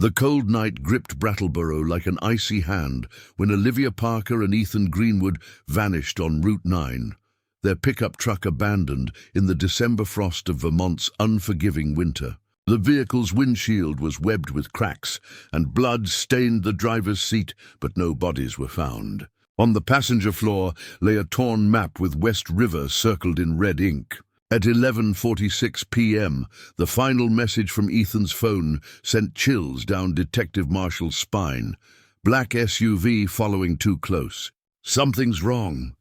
The cold night gripped Brattleboro like an icy hand when Olivia Parker and Ethan Greenwood vanished on Route 9, their pickup truck abandoned in the December frost of Vermont's unforgiving winter. The vehicle's windshield was webbed with cracks, and blood stained the driver's seat, but no bodies were found. On the passenger floor lay a torn map with West River circled in red ink. At 11:46 p.m., the final message from Ethan's phone sent chills down Detective Marshall's spine. Black SUV following too close. Something's wrong.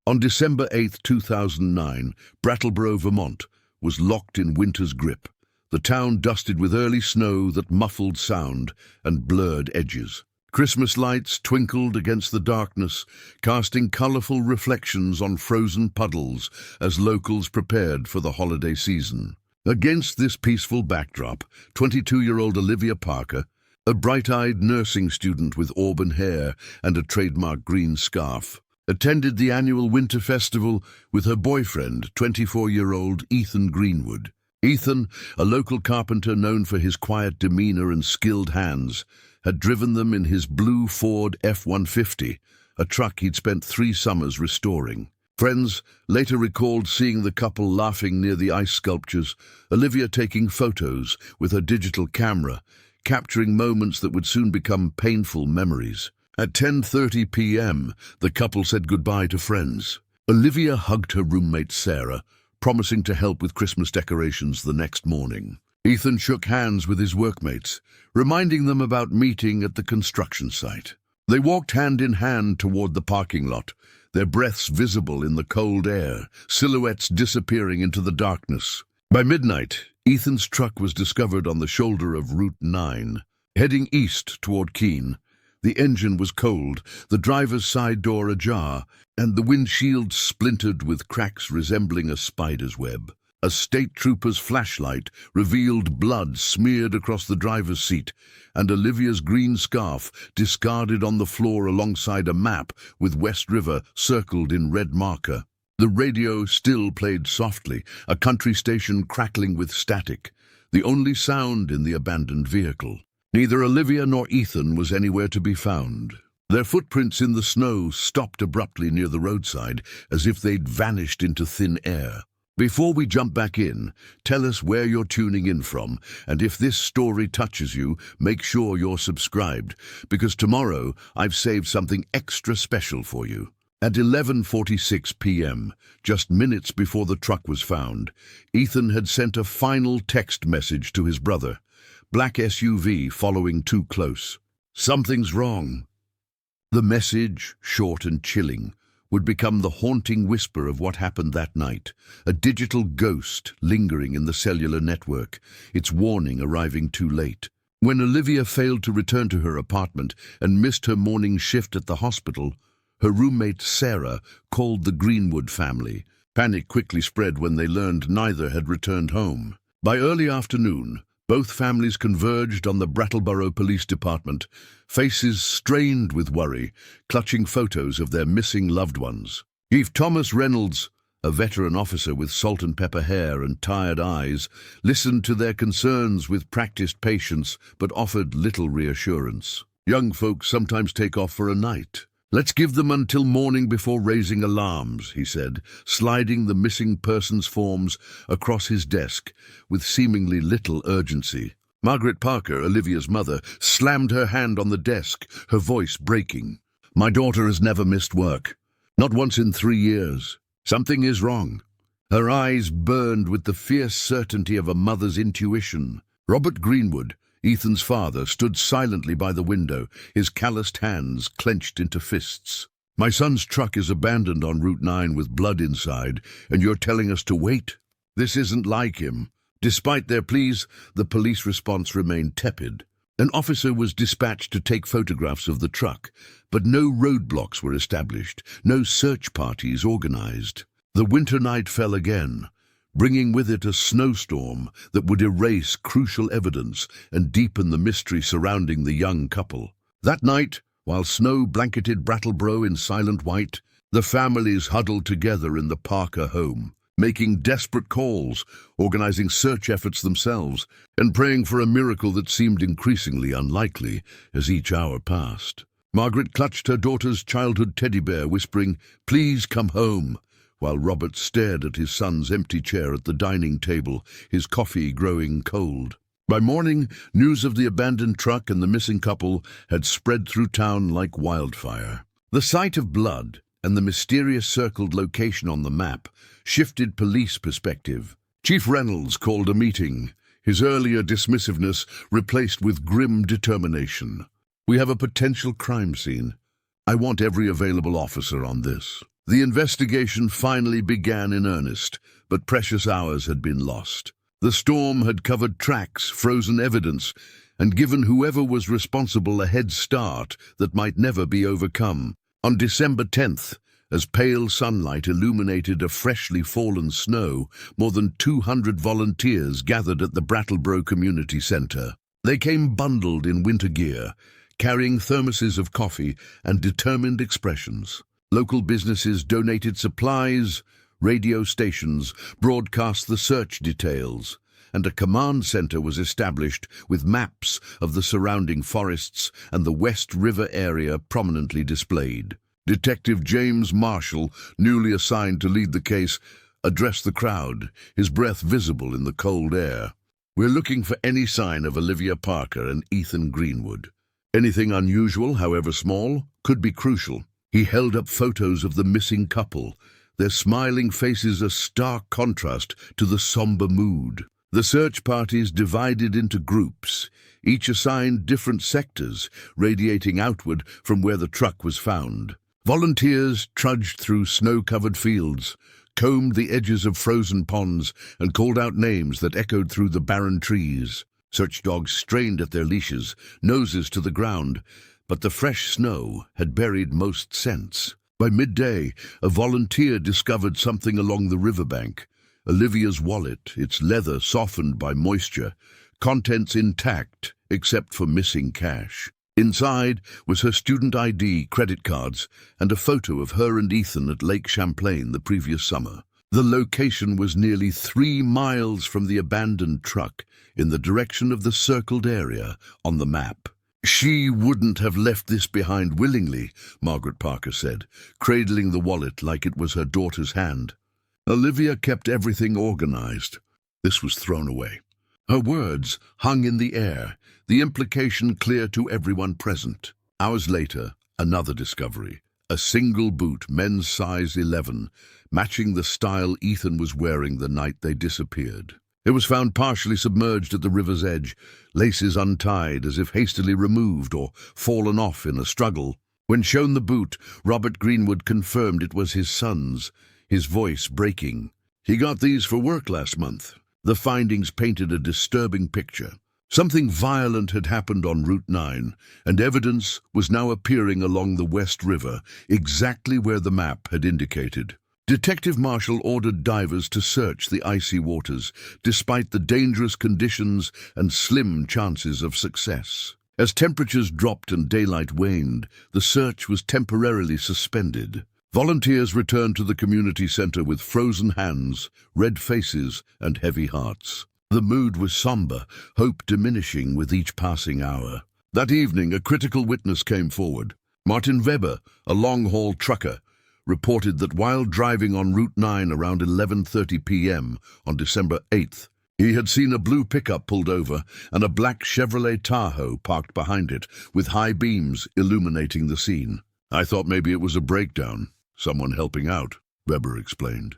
On December 8, 2009, Brattleboro, Vermont, was locked in winter's grip. The town dusted with early snow that muffled sound and blurred edges. Christmas lights twinkled against the darkness, casting colorful reflections on frozen puddles as locals prepared for the holiday season. Against this peaceful backdrop, 22-year-old Olivia Parker, a bright-eyed nursing student with auburn hair and a trademark green scarf, attended the annual winter festival with her boyfriend, 24-year-old Ethan Greenwood. Ethan, a local carpenter known for his quiet demeanor and skilled hands, had driven them in his blue Ford F-150, a truck he'd spent 3 summers restoring. Friends later recalled seeing the couple laughing near the ice sculptures, Olivia taking photos with her digital camera, capturing moments that would soon become painful memories. At 10:30 p.m., the couple said goodbye to friends. Olivia hugged her roommate Sarah, promising to help with Christmas decorations the next morning. Ethan shook hands with his workmates, reminding them about meeting at the construction site. They walked hand in hand toward the parking lot, their breaths visible in the cold air, silhouettes disappearing into the darkness. By midnight, Ethan's truck was discovered on the shoulder of Route 9, heading east toward Keene. The engine was cold, the driver's side door ajar, and the windshield splintered with cracks resembling a spider's web. A state trooper's flashlight revealed blood smeared across the driver's seat, and Olivia's green scarf discarded on the floor alongside a map with West River circled in red marker. The radio still played softly, a country station crackling with static, the only sound in the abandoned vehicle. Neither Olivia nor Ethan was anywhere to be found. Their footprints in the snow stopped abruptly near the roadside, as if they'd vanished into thin air. Before we jump back in, tell us where you're tuning in from, and if this story touches you, make sure you're subscribed, because tomorrow I've saved something extra special for you. At 11:46 p.m., just minutes before the truck was found, Ethan had sent a final text message to his brother. Black SUV following too close. Something's wrong. The message, short and chilling, would become the haunting whisper of what happened that night, a digital ghost lingering in the cellular network, its warning arriving too late. When Olivia failed to return to her apartment and missed her morning shift at the hospital, her roommate Sarah called the Greenwood family. Panic quickly spread when they learned neither had returned home. By early afternoon, both families converged on the Brattleboro Police Department, faces strained with worry, clutching photos of their missing loved ones. Chief Thomas Reynolds, a veteran officer with salt and pepper hair and tired eyes, listened to their concerns with practiced patience but offered little reassurance. Young folks sometimes take off for a night. Let's give them until morning before raising alarms, he said, sliding the missing persons forms across his desk with seemingly little urgency. Margaret Parker, Olivia's mother, slammed her hand on the desk, her voice breaking. My daughter has never missed work. Not once in 3 years. Something is wrong. Her eyes burned with the fierce certainty of a mother's intuition. Robert Greenwood, Ethan's father, stood silently by the window, his calloused hands clenched into fists. My son's truck is abandoned on Route 9 with blood inside, and you're telling us to wait? This isn't like him. Despite their pleas, the police response remained tepid. An officer was dispatched to take photographs of the truck, but no roadblocks were established, no search parties organized. The winter night fell again, bringing with it a snowstorm that would erase crucial evidence and deepen the mystery surrounding the young couple. That night, while snow blanketed Brattleboro in silent white, the families huddled together in the Parker home. making desperate calls, organizing search efforts themselves, and praying for a miracle that seemed increasingly unlikely as each hour passed. Margaret clutched her daughter's childhood teddy bear, whispering, "Please come home," while Robert stared at his son's empty chair at the dining table, his coffee growing cold. By morning, news of the abandoned truck and the missing couple had spread through town like wildfire. The sight of blood and the mysterious circled location on the map shifted police perspective. Chief Reynolds called a meeting, his earlier dismissiveness replaced with grim determination. "We have a potential crime scene. I want every available officer on this." The investigation finally began in earnest, but precious hours had been lost. The storm had covered tracks, frozen evidence, and given whoever was responsible a head start that might never be overcome. On December 10th, as pale sunlight illuminated a freshly fallen snow, more than 200 volunteers gathered at the Brattleboro Community Center. They came bundled in winter gear, carrying thermoses of coffee and determined expressions. Local businesses donated supplies, radio stations broadcast the search details, and a command center was established with maps of the surrounding forests and the West River area prominently displayed. Detective James Marshall, newly assigned to lead the case, addressed the crowd, his breath visible in the cold air. "We're looking for any sign of Olivia Parker and Ethan Greenwood. Anything unusual, however small, could be crucial." He held up photos of the missing couple, their smiling faces a stark contrast to the somber mood. The search parties divided into groups, each assigned different sectors, radiating outward from where the truck was found. Volunteers trudged through snow-covered fields, combed the edges of frozen ponds, and called out names that echoed through the barren trees. Search dogs strained at their leashes, noses to the ground, but the fresh snow had buried most scents. By midday, a volunteer discovered something along the riverbank. Olivia's wallet, its leather softened by moisture, contents intact except for missing cash. Inside was her student ID, credit cards, and a photo of her and Ethan at Lake Champlain the previous summer. The location was nearly 3 miles from the abandoned truck, in the direction of the circled area on the map. "She wouldn't have left this behind willingly," Margaret Parker said, cradling the wallet like it was her daughter's hand. "Olivia kept everything organized. This was thrown away." Her words hung in the air, the implication clear to everyone present. Hours later, another discovery. A single boot, men's size 11, matching the style Ethan was wearing the night they disappeared. It was found partially submerged at the river's edge, laces untied as if hastily removed or fallen off in a struggle. When shown the boot, Robert Greenwood confirmed it was his son's, his voice breaking. "He got these for work last month." The findings painted a disturbing picture. Something violent had happened on Route 9, and evidence was now appearing along the West River, exactly where the map had indicated. Detective Marshall ordered divers to search the icy waters, despite the dangerous conditions and slim chances of success. As temperatures dropped and daylight waned, the search was temporarily suspended. Volunteers returned to the community center with frozen hands, red faces, and heavy hearts. The mood was somber, hope diminishing with each passing hour. That evening, a critical witness came forward. Martin Weber, a long-haul trucker, reported that while driving on Route 9 around 11:30 p.m. on December 8th, he had seen a blue pickup pulled over and a black Chevrolet Tahoe parked behind it, with high beams illuminating the scene. "I thought maybe it was a breakdown, someone helping out," Weber explained.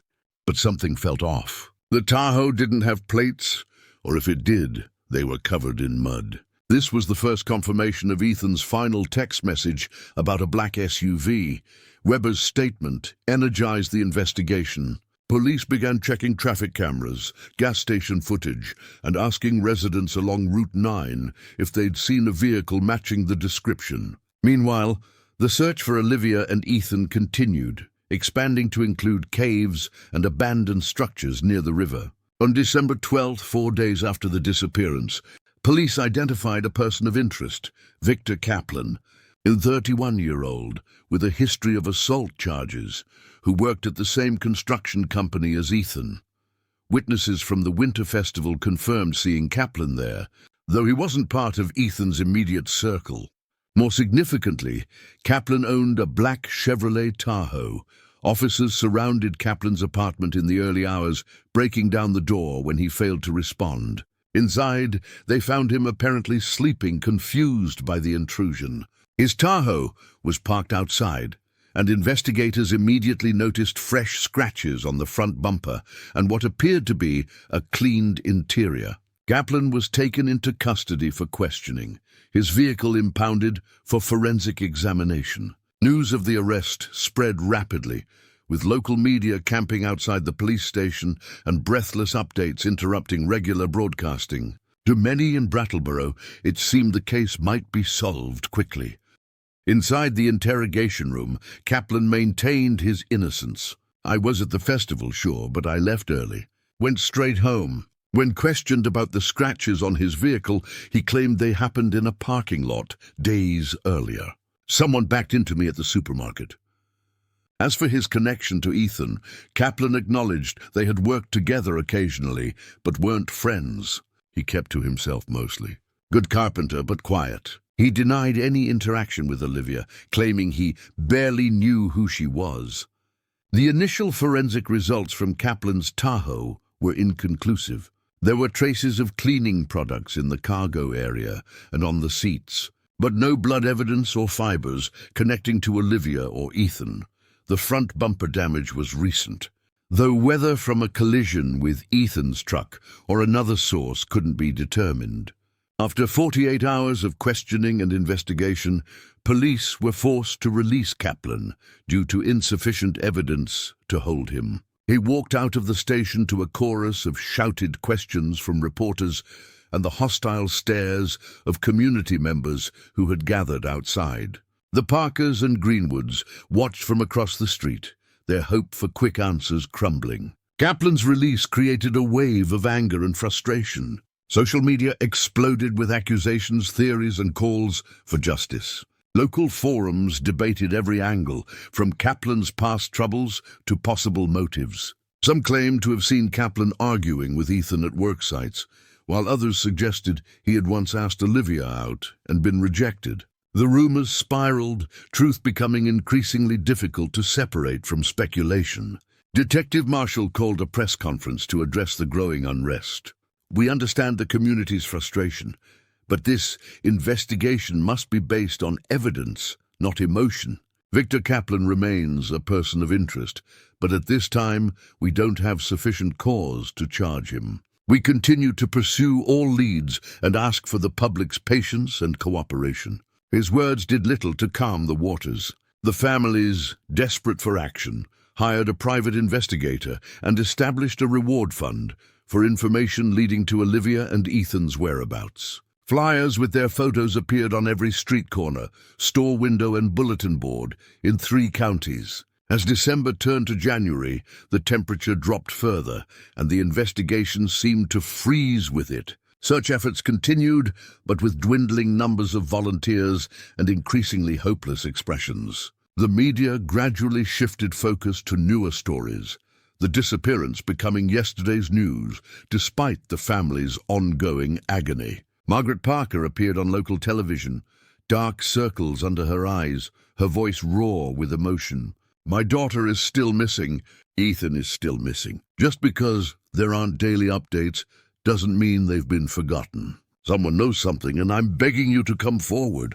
But something felt off. The Tahoe didn't have plates, or if it did, they were covered in mud. This was the first confirmation of Ethan's final text message about a black SUV. Weber's statement energized the investigation. Police began checking traffic cameras, gas station footage, and asking residents along Route 9 if they'd seen a vehicle matching the description. Meanwhile, the search for Olivia and Ethan continued, expanding to include caves and abandoned structures near the river. On December 12th, 4 days after the disappearance, police identified a person of interest, Victor Kaplan, A 31-year-old with a history of assault charges who worked at the same construction company as Ethan. Witnesses from the Winter Festival confirmed seeing Kaplan there, though he wasn't part of Ethan's immediate circle. More significantly, Kaplan owned a black Chevrolet Tahoe. Officers surrounded Kaplan's apartment in the early hours, breaking down the door when he failed to respond. Inside, they found him apparently sleeping, confused by the intrusion. His Tahoe was parked outside, and investigators immediately noticed fresh scratches on the front bumper and what appeared to be a cleaned interior. Kaplan was taken into custody for questioning, his vehicle impounded for forensic examination. News of the arrest spread rapidly, with local media camping outside the police station and breathless updates interrupting regular broadcasting. To many in Brattleboro, it seemed the case might be solved quickly. Inside the interrogation room, Kaplan maintained his innocence. "I was at the festival, sure, but I left early. Went straight home." When questioned about the scratches on his vehicle, he claimed they happened in a parking lot days earlier. "Someone backed into me at the supermarket." As for his connection to Ethan, Kaplan acknowledged they had worked together occasionally, but weren't friends. He kept to himself mostly. Good carpenter, but quiet. He denied any interaction with Olivia, claiming he barely knew who she was. The initial forensic results from Kaplan's Tahoe were inconclusive. There were traces of cleaning products in the cargo area and on the seats, but no blood evidence or fibers connecting to Olivia or Ethan. The front bumper damage was recent, though whether from a collision with Ethan's truck or another source couldn't be determined. After 48 hours of questioning and investigation, police were forced to release Kaplan due to insufficient evidence to hold him. He walked out of the station to a chorus of shouted questions from reporters and the hostile stares of community members who had gathered outside. The Parkers and Greenwoods watched from across the street, their hope for quick answers crumbling. Kaplan's release created a wave of anger and frustration. Social media exploded with accusations, theories, and calls for justice. Local forums debated every angle, from Kaplan's past troubles to possible motives. Some claimed to have seen Kaplan arguing with Ethan at work sites, while others suggested he had once asked Olivia out and been rejected. The rumors spiraled, truth becoming increasingly difficult to separate from speculation. Detective Marshall called a press conference to address the growing unrest. "We understand the community's frustration, but this investigation must be based on evidence, not emotion. Victor Kaplan remains a person of interest, but at this time we don't have sufficient cause to charge him. We continue to pursue all leads and ask for the public's patience and cooperation." His words did little to calm the waters. The families, desperate for action, hired a private investigator and established a reward fund for information leading to Olivia and Ethan's whereabouts. Flyers with their photos appeared on every street corner, store window and bulletin board in 3 counties. As December turned to January, the temperature dropped further, and the investigation seemed to freeze with it. Search efforts continued, but with dwindling numbers of volunteers and increasingly hopeless expressions. The media gradually shifted focus to newer stories, the disappearance becoming yesterday's news, despite the family's ongoing agony. Margaret Parker appeared on local television, dark circles under her eyes, her voice raw with emotion. "My daughter is still missing. Ethan is still missing. Just because there aren't daily updates doesn't mean they've been forgotten. Someone knows something, and I'm begging you to come forward."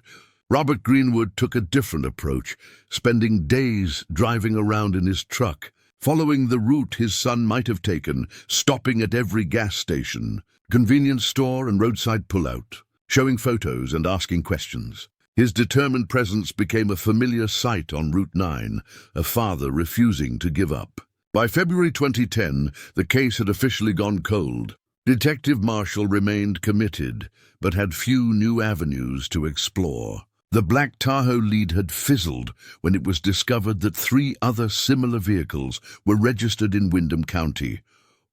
Robert Greenwood took a different approach, spending days driving around in his truck, following the route his son might have taken, stopping at every gas station, convenience store and roadside pullout, showing photos and asking questions. His determined presence became a familiar sight on Route 9, a father refusing to give up. By February 2010, the case had officially gone cold. Detective Marshall remained committed, but had few new avenues to explore. The black Tahoe lead had fizzled when it was discovered that 3 other similar vehicles were registered in Windham County,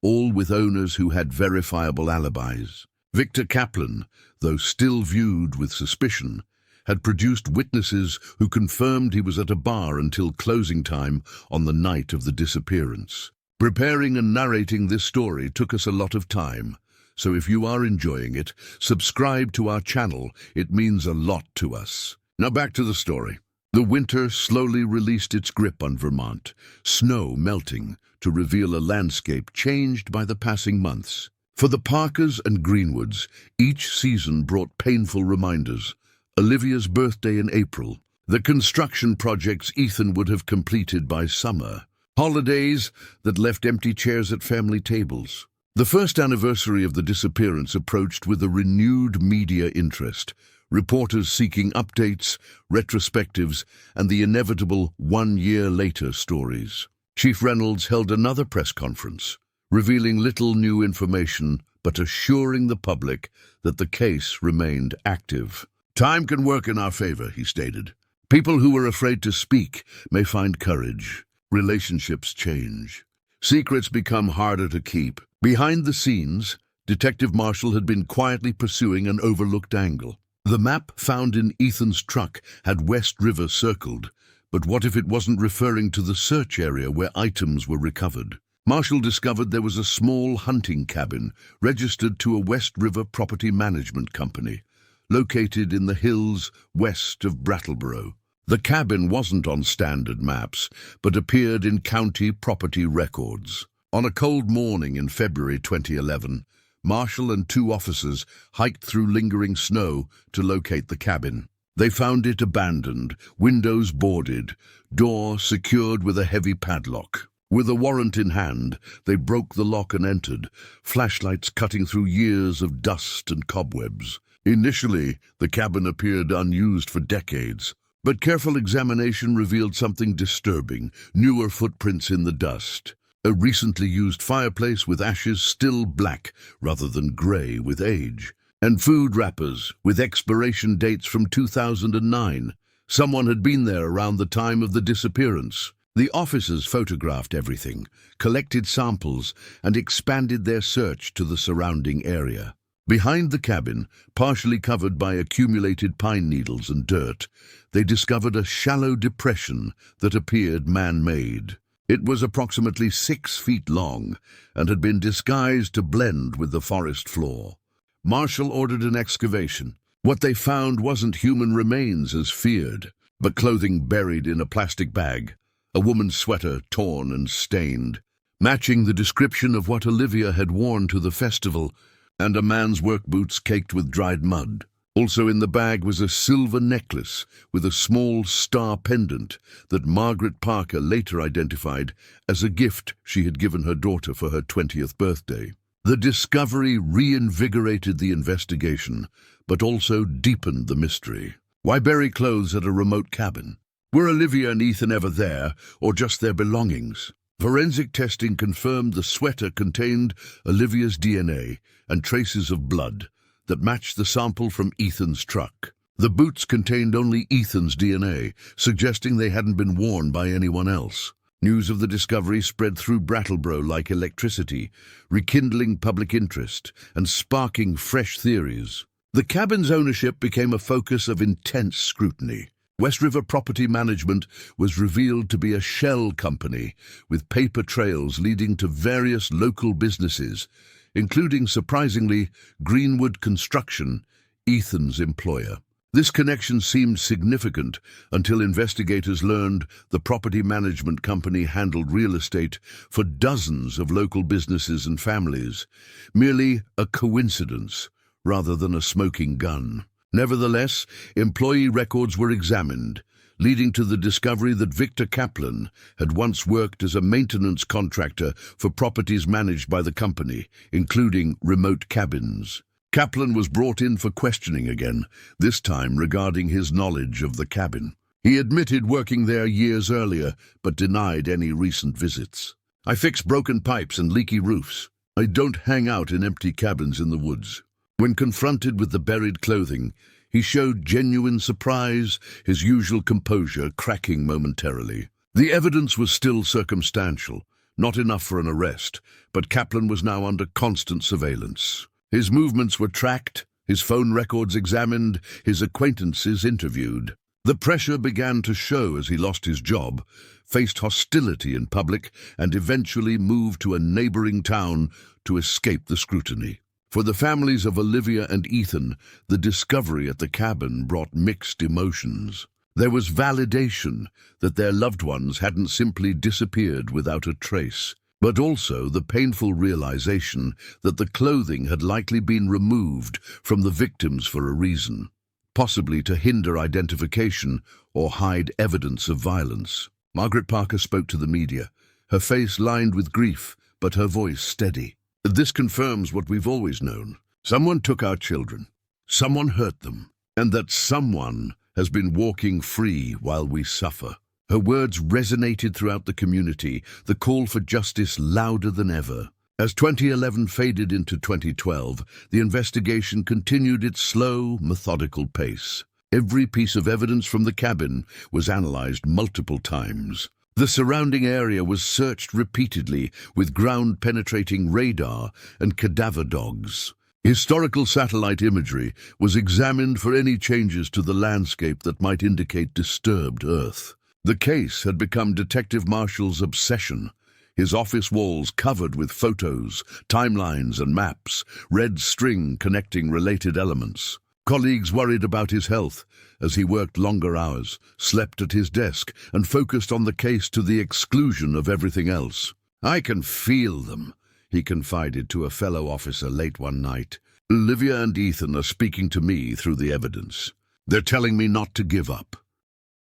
all with owners who had verifiable alibis. Victor Kaplan, though still viewed with suspicion, had produced witnesses who confirmed he was at a bar until closing time on the night of the disappearance. Preparing and narrating this story took us a lot of time, so if you are enjoying it, subscribe to our channel. It means a lot to us. Now back to the story. The winter slowly released its grip on Vermont, snow melting to reveal a landscape changed by the passing months. For the Parkers and Greenwoods, each season brought painful reminders. Olivia's birthday in April, the construction projects Ethan would have completed by summer, holidays that left empty chairs at family tables. The first anniversary of the disappearance approached with a renewed media interest, reporters seeking updates, retrospectives, and the inevitable 1 year later stories. Chief Reynolds held another press conference, revealing little new information but assuring the public that the case remained active. "Time can work in our favor," he stated. "People who were afraid to speak may find courage. Relationships change. Secrets become harder to keep." Behind the scenes, Detective Marshall had been quietly pursuing an overlooked angle. The map found in Ethan's truck had West River circled, but what if it wasn't referring to the search area where items were recovered? Marshall discovered there was a small hunting cabin registered to a West River property management company, located in the hills west of Brattleboro. The cabin wasn't on standard maps, but appeared in county property records. On a cold morning in February 2011, Marshall and 2 officers hiked through lingering snow to locate the cabin. They found it abandoned, windows boarded, door secured with a heavy padlock. With a warrant in hand, they broke the lock and entered, flashlights cutting through years of dust and cobwebs. Initially, the cabin appeared unused for decades, but careful examination revealed something disturbing: newer footprints in the dust. A recently used fireplace with ashes still black rather than gray with age, and food wrappers with expiration dates from 2009. Someone had been there around the time of the disappearance. The officers photographed everything, collected samples, and expanded their search to the surrounding area. Behind the cabin, partially covered by accumulated pine needles and dirt, they discovered a shallow depression that appeared man-made. It was approximately 6 feet long and had been disguised to blend with the forest floor. Marshall ordered an excavation. What they found wasn't human remains as feared, but clothing buried in a plastic bag, a woman's sweater torn and stained, matching the description of what Olivia had worn to the festival, and a man's work boots caked with dried mud. Also in the bag was a silver necklace with a small star pendant that Margaret Parker later identified as a gift she had given her daughter for her 20th birthday. The discovery reinvigorated the investigation, but also deepened the mystery. Why bury clothes at a remote cabin? Were Olivia and Ethan ever there, or just their belongings? Forensic testing confirmed the sweater contained Olivia's DNA and traces of blood that matched the sample from Ethan's truck. The boots contained only Ethan's DNA, suggesting they hadn't been worn by anyone else. News of the discovery spread through Brattleboro like electricity, rekindling public interest and sparking fresh theories. The cabin's ownership became a focus of intense scrutiny. West River Property Management was revealed to be a shell company with paper trails leading to various local businesses, including, surprisingly, Greenwood Construction, Ethan's employer. This connection seemed significant until investigators learned the property management company handled real estate for dozens of local businesses and families, merely a coincidence rather than a smoking gun. Nevertheless, employee records were examined, leading to the discovery that Victor Kaplan had once worked as a maintenance contractor for properties managed by the company, including remote cabins. Kaplan was brought in for questioning again, this time regarding his knowledge of the cabin. He admitted working there years earlier, but denied any recent visits. "I fix broken pipes and leaky roofs. I don't hang out in empty cabins in the woods." When confronted with the buried clothing, he showed genuine surprise, his usual composure cracking momentarily. The evidence was still circumstantial, not enough for an arrest, but Kaplan was now under constant surveillance. His movements were tracked, his phone records examined, his acquaintances interviewed. The pressure began to show as he lost his job, faced hostility in public, and eventually moved to a neighboring town to escape the scrutiny. For the families of Olivia and Ethan, the discovery at the cabin brought mixed emotions. There was validation that their loved ones hadn't simply disappeared without a trace, but also the painful realization that the clothing had likely been removed from the victims for a reason, possibly to hinder identification or hide evidence of violence. Margaret Parker spoke to the media, her face lined with grief, but her voice steady. This confirms what we've always known. Someone took our children. Someone hurt them. And that someone has been walking free while we suffer. Her words resonated throughout the community, the call for justice louder than ever. As 2011 faded into 2012, the investigation continued its slow, methodical pace. Every piece of evidence from the cabin was analyzed multiple times. The surrounding area was searched repeatedly with ground-penetrating radar and cadaver dogs. Historical satellite imagery was examined for any changes to the landscape that might indicate disturbed Earth. The case had become Detective Marshall's obsession, his office walls covered with photos, timelines and maps, red string connecting related elements. Colleagues worried about his health as he worked longer hours, slept at his desk, and focused on the case to the exclusion of everything else. "I can feel them," he confided to a fellow officer late one night. "Olivia and Ethan are speaking to me through the evidence. They're telling me not to give up."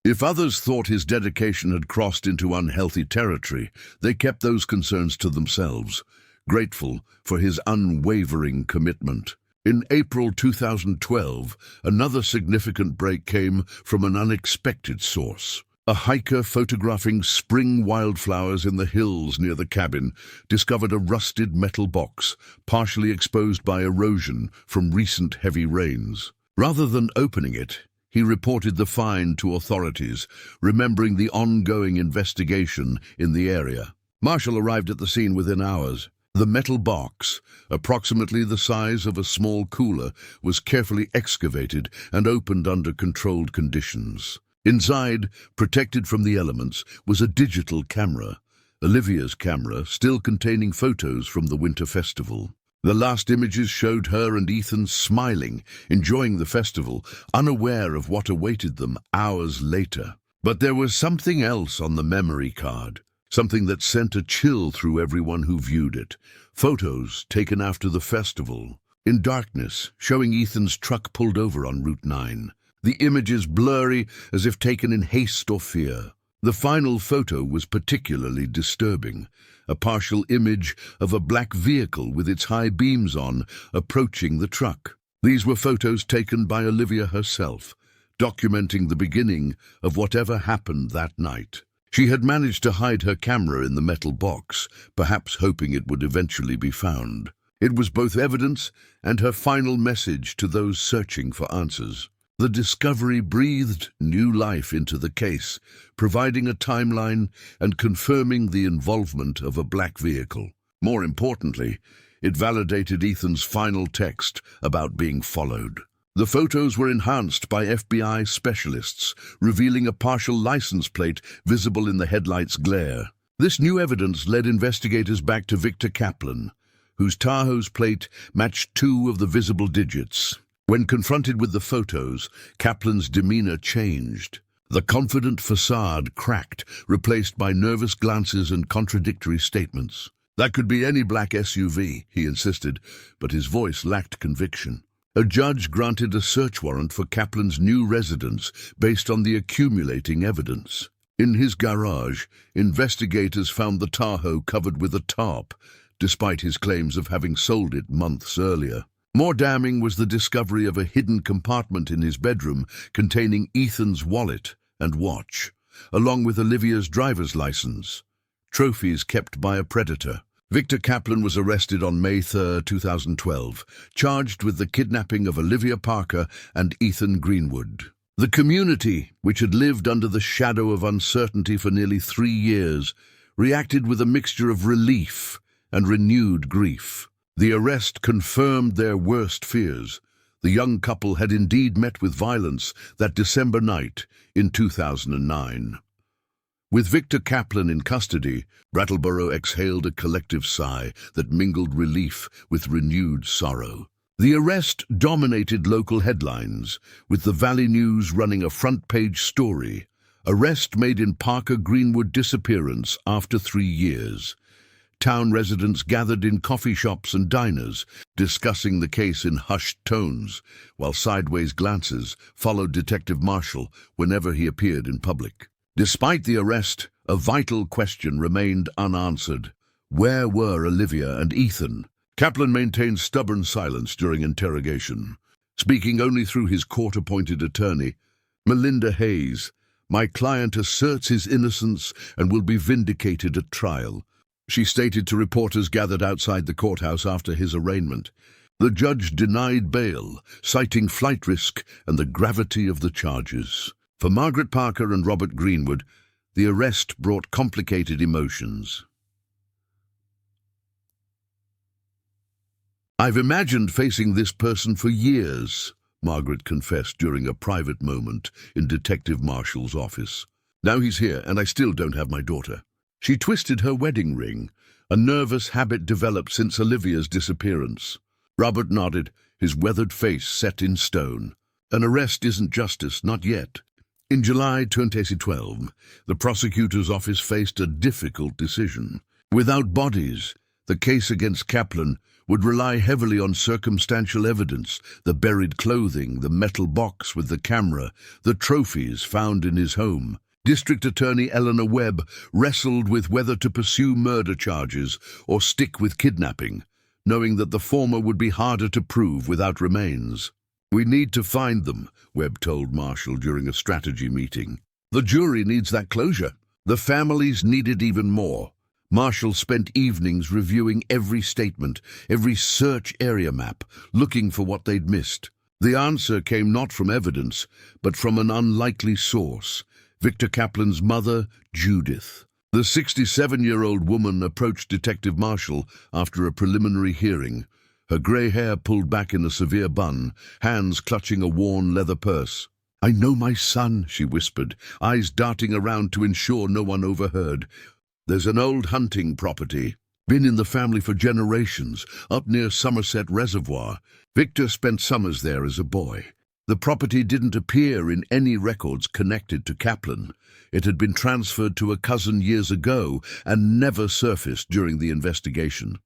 If others thought his dedication had crossed into unhealthy territory, they kept those concerns to themselves, grateful for his unwavering commitment. In April 2012, another significant break came from an unexpected source. A hiker photographing spring wildflowers in the hills near the cabin discovered a rusted metal box, partially exposed by erosion from recent heavy rains. Rather than opening it, he reported the find to authorities, remembering the ongoing investigation in the area. Marshall arrived at the scene within hours. The metal box, approximately the size of a small cooler, was carefully excavated and opened under controlled conditions. Inside, protected from the elements, was a digital camera, Olivia's camera, still containing photos from the winter festival. The last images showed her and Ethan smiling, enjoying the festival, unaware of what awaited them hours later. But there was something else on the memory card. Something that sent a chill through everyone who viewed it. Photos taken after the festival, in darkness, showing Ethan's truck pulled over on Route 9. The images blurry, as if taken in haste or fear. The final photo was particularly disturbing. A partial image of a black vehicle with its high beams on, approaching the truck. These were photos taken by Olivia herself, documenting the beginning of whatever happened that night. She had managed to hide her camera in the metal box, perhaps hoping it would eventually be found. It was both evidence and her final message to those searching for answers. The discovery breathed new life into the case, providing a timeline and confirming the involvement of a black vehicle. More importantly, it validated Ethan's final text about being followed. The photos were enhanced by FBI specialists, revealing a partial license plate visible in the headlights' glare. This new evidence led investigators back to Victor Kaplan, whose Tahoe's plate matched 2 of the visible digits. When confronted with the photos, Kaplan's demeanor changed. The confident facade cracked, replaced by nervous glances and contradictory statements. "That could be any black SUV," he insisted, but his voice lacked conviction. A judge granted a search warrant for Kaplan's new residence based on the accumulating evidence. In his garage, investigators found the Tahoe covered with a tarp, despite his claims of having sold it months earlier. More damning was the discovery of a hidden compartment in his bedroom containing Ethan's wallet and watch, along with Olivia's driver's license, trophies kept by a predator. Victor Kaplan was arrested on May 3, 2012, charged with the kidnapping of Olivia Parker and Ethan Greenwood. The community, which had lived under the shadow of uncertainty for nearly 3 years, reacted with a mixture of relief and renewed grief. The arrest confirmed their worst fears. The young couple had indeed met with violence that December night in 2009. With Victor Kaplan in custody, Brattleboro exhaled a collective sigh that mingled relief with renewed sorrow. The arrest dominated local headlines, with the Valley News running a front-page story. Arrest made in Parker Greenwood disappearance after 3 years. Town residents gathered in coffee shops and diners, discussing the case in hushed tones, while sideways glances followed Detective Marshall whenever he appeared in public. Despite the arrest, a vital question remained unanswered. Where were Olivia and Ethan? Kaplan maintained stubborn silence during interrogation, speaking only through his court-appointed attorney, Melinda Hayes. "My client asserts his innocence and will be vindicated at trial," she stated to reporters gathered outside the courthouse after his arraignment. The judge denied bail, citing flight risk and the gravity of the charges. For Margaret Parker and Robert Greenwood, the arrest brought complicated emotions. "I've imagined facing this person for years," Margaret confessed during a private moment in Detective Marshall's office. "Now he's here, and I still don't have my daughter." She twisted her wedding ring, a nervous habit developed since Olivia's disappearance. Robert nodded, his weathered face set in stone. An arrest isn't justice, not yet. In July 2012, the prosecutor's office faced a difficult decision. Without bodies, the case against Kaplan would rely heavily on circumstantial evidence: the buried clothing, the metal box with the camera, the trophies found in his home. District Attorney Eleanor Webb wrestled with whether to pursue murder charges or stick with kidnapping, knowing that the former would be harder to prove without remains. "We need to find them," Webb told Marshall during a strategy meeting. "The jury needs that closure. The families need it even more." Marshall spent evenings reviewing every statement, every search area map, looking for what they'd missed. The answer came not from evidence, but from an unlikely source: Victor Kaplan's mother, Judith. The 67-year-old woman approached Detective Marshall after a preliminary hearing, her grey hair pulled back in a severe bun, hands clutching a worn leather purse. "I know my son," she whispered, eyes darting around to ensure no one overheard. "There's an old hunting property. Been in the family for generations, up near Somerset Reservoir. Victor spent summers there as a boy. The property didn't appear in any records connected to Kaplan. It had been transferred to a cousin years ago and never surfaced during the investigation."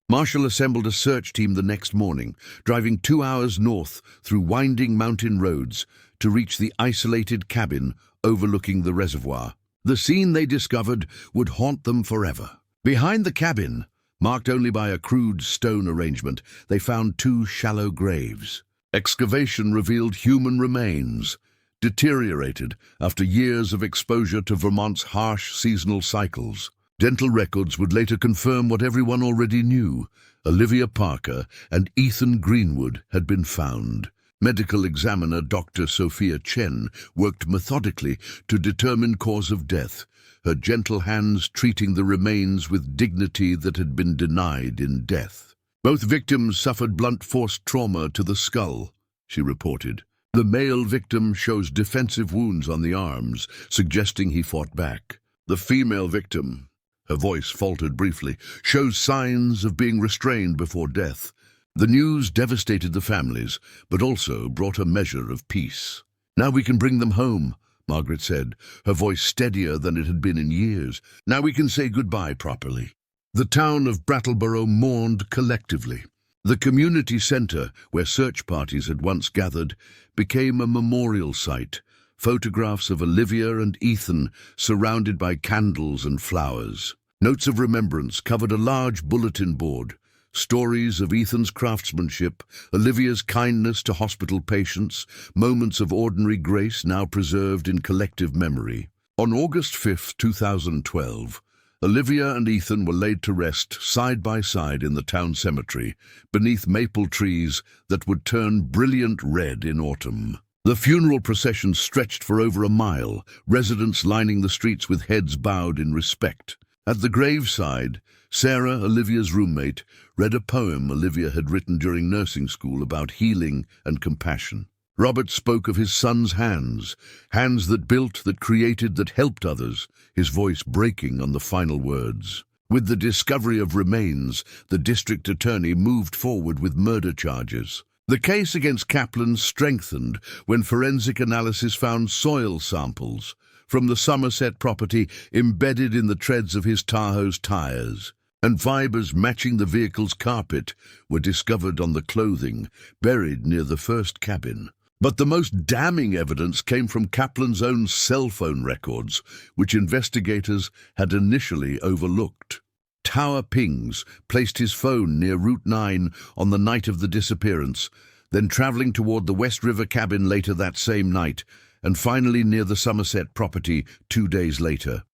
Marshall assembled a search team the next morning, driving 2 hours north through winding mountain roads to reach the isolated cabin overlooking the reservoir. The scene they discovered would haunt them forever. Behind the cabin, marked only by a crude stone arrangement, they found 2 shallow graves. Excavation revealed human remains, deteriorated after years of exposure to Vermont's harsh seasonal cycles. Dental records would later confirm what everyone already knew: Olivia Parker and Ethan Greenwood had been found. Medical examiner Dr. Sophia Chen worked methodically to determine cause of death, her gentle hands treating the remains with dignity that had been denied in death. "Both victims suffered blunt force trauma to the skull," she reported. "The male victim shows defensive wounds on the arms, suggesting he fought back. The female victim," her voice faltered briefly, "shows signs of being restrained before death." The news devastated the families, but also brought a measure of peace. "Now we can bring them home," Margaret said, her voice steadier than it had been in years. "Now we can say goodbye properly." The town of Brattleboro mourned collectively. The community center, where search parties had once gathered, became a memorial site, photographs of Olivia and Ethan surrounded by candles and flowers. Notes of remembrance covered a large bulletin board. Stories of Ethan's craftsmanship, Olivia's kindness to hospital patients, moments of ordinary grace now preserved in collective memory. On August 5, 2012, Olivia and Ethan were laid to rest side by side in the town cemetery, beneath maple trees that would turn brilliant red in autumn. The funeral procession stretched for over a mile, residents lining the streets with heads bowed in respect. At the graveside, Sarah, Olivia's roommate, read a poem Olivia had written during nursing school about healing and compassion. Robert spoke of his son's hands, hands that built, that created, that helped others, his voice breaking on the final words. With the discovery of remains, the district attorney moved forward with murder charges. The case against Kaplan strengthened when forensic analysis found soil samples from the Somerset property embedded in the treads of his Tahoe's tires, and fibers matching the vehicle's carpet were discovered on the clothing buried near the first cabin. But the most damning evidence came from Kaplan's own cell phone records, which investigators had initially overlooked. Tower pings placed his phone near Route 9 on the night of the disappearance, then traveling toward the West River cabin later that same night, and finally near the Somerset property 2 days later.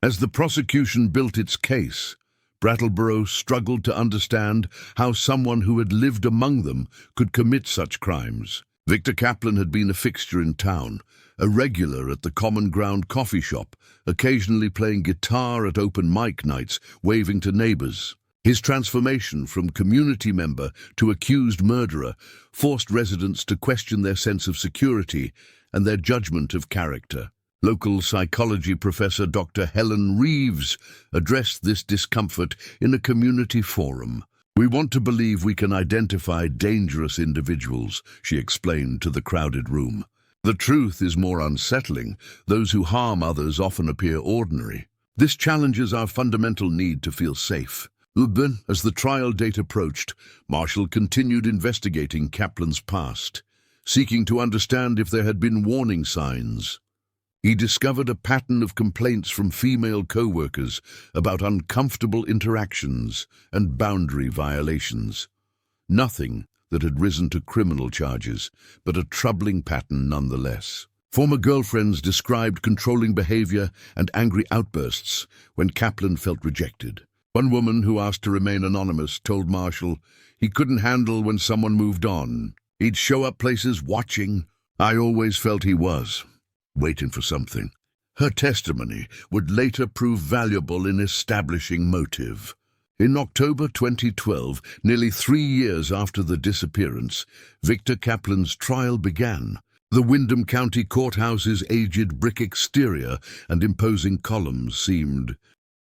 As the prosecution built its case, Brattleboro struggled to understand how someone who had lived among them could commit such crimes. Victor Kaplan had been a fixture in town, a regular at the Common Ground coffee shop, occasionally playing guitar at open mic nights, waving to neighbors. His transformation from community member to accused murderer forced residents to question their sense of security and their judgment of character. Local psychology professor Dr. Helen Reeves addressed this discomfort in a community forum. "We want to believe we can identify dangerous individuals," she explained to the crowded room. "The truth is more unsettling. Those who harm others often appear ordinary. This challenges our fundamental need to feel safe." As the trial date approached, Marshall continued investigating Kaplan's past, seeking to understand if there had been warning signs. He discovered a pattern of complaints from female co-workers about uncomfortable interactions and boundary violations. Nothing that had risen to criminal charges, but a troubling pattern nonetheless. Former girlfriends described controlling behavior and angry outbursts when Kaplan felt rejected. One woman who asked to remain anonymous told Marshall he couldn't handle when someone moved on. He'd show up places watching. "I always felt he was waiting for something." Her testimony would later prove valuable in establishing motive. In October 2012, nearly 3 years after the disappearance, Victor Kaplan's trial began. The Windham County Courthouse's aged brick exterior and imposing columns seemed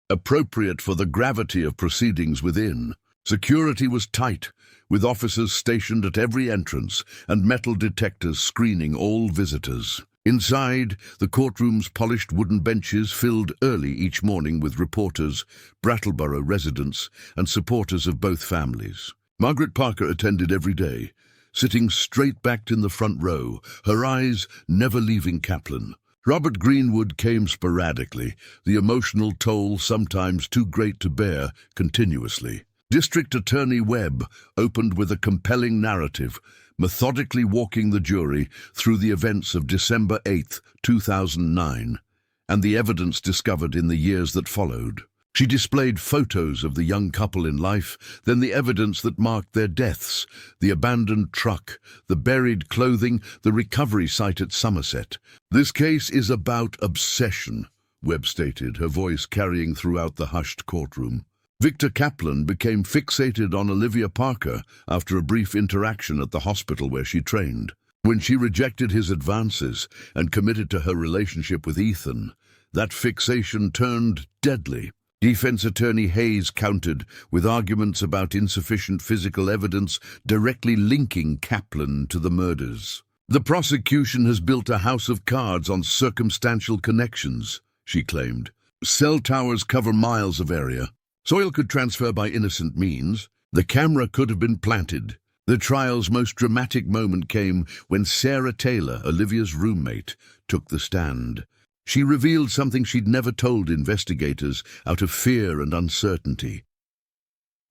appropriate for the gravity of proceedings within. Security was tight, with officers stationed at every entrance and metal detectors screening all visitors. Inside, the courtroom's polished wooden benches filled early each morning with reporters, Brattleboro residents, and supporters of both families. Margaret Parker attended every day, sitting straight-backed in the front row, her eyes never leaving Kaplan. Robert Greenwood came sporadically, the emotional toll sometimes too great to bear continuously. District Attorney Webb opened with a compelling narrative, methodically walking the jury through the events of December 8, 2009, and the evidence discovered in the years that followed. She displayed photos of the young couple in life, then the evidence that marked their deaths, the abandoned truck, the buried clothing, the recovery site at Somerset. "This case is about obsession," Webb stated, her voice carrying throughout the hushed courtroom. Victor Kaplan became fixated on Olivia Parker after a brief interaction at the hospital where she trained. When she rejected his advances and committed to her relationship with Ethan, that fixation turned deadly. Defense attorney Hayes countered with arguments about insufficient physical evidence directly linking Kaplan to the murders. "The prosecution has built a house of cards on circumstantial connections," she claimed. "Cell towers cover miles of area. Soil could transfer by innocent means. The camera could have been planted." The trial's most dramatic moment came when Sarah Taylor, Olivia's roommate, took the stand. She revealed something she'd never told investigators out of fear and uncertainty.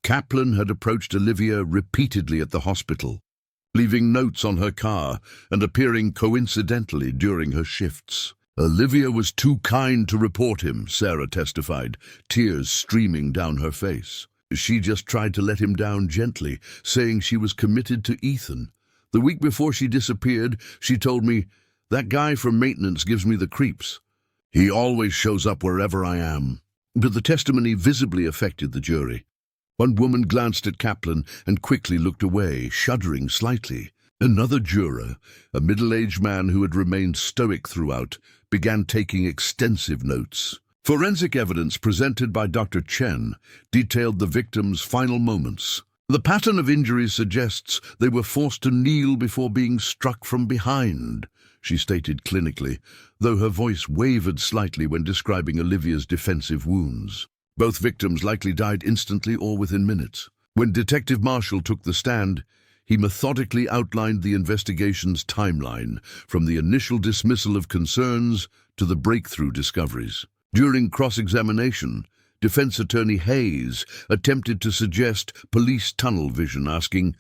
Kaplan had approached Olivia repeatedly at the hospital, leaving notes on her car and appearing coincidentally during her shifts. "Olivia was too kind to report him," Sarah testified, tears streaming down her face. "She just tried to let him down gently, saying she was committed to Ethan. The week before she disappeared, she told me, 'That guy from maintenance gives me the creeps. He always shows up wherever I am.'" but the testimony visibly affected the jury. One woman glanced at Kaplan and quickly looked away, shuddering slightly. Another juror, a middle-aged man who had remained stoic throughout, began taking extensive notes. Forensic evidence presented by Dr. Chen detailed the victim's final moments. The pattern of injuries suggests they were forced to kneel before being struck from behind, she stated clinically, though her voice wavered slightly when describing Olivia's defensive wounds. Both victims likely died instantly or within minutes. When Detective Marshall took the stand, he methodically outlined the investigation's timeline, from the initial dismissal of concerns to the breakthrough discoveries. During cross-examination, defense attorney Hayes attempted to suggest police tunnel vision, asking,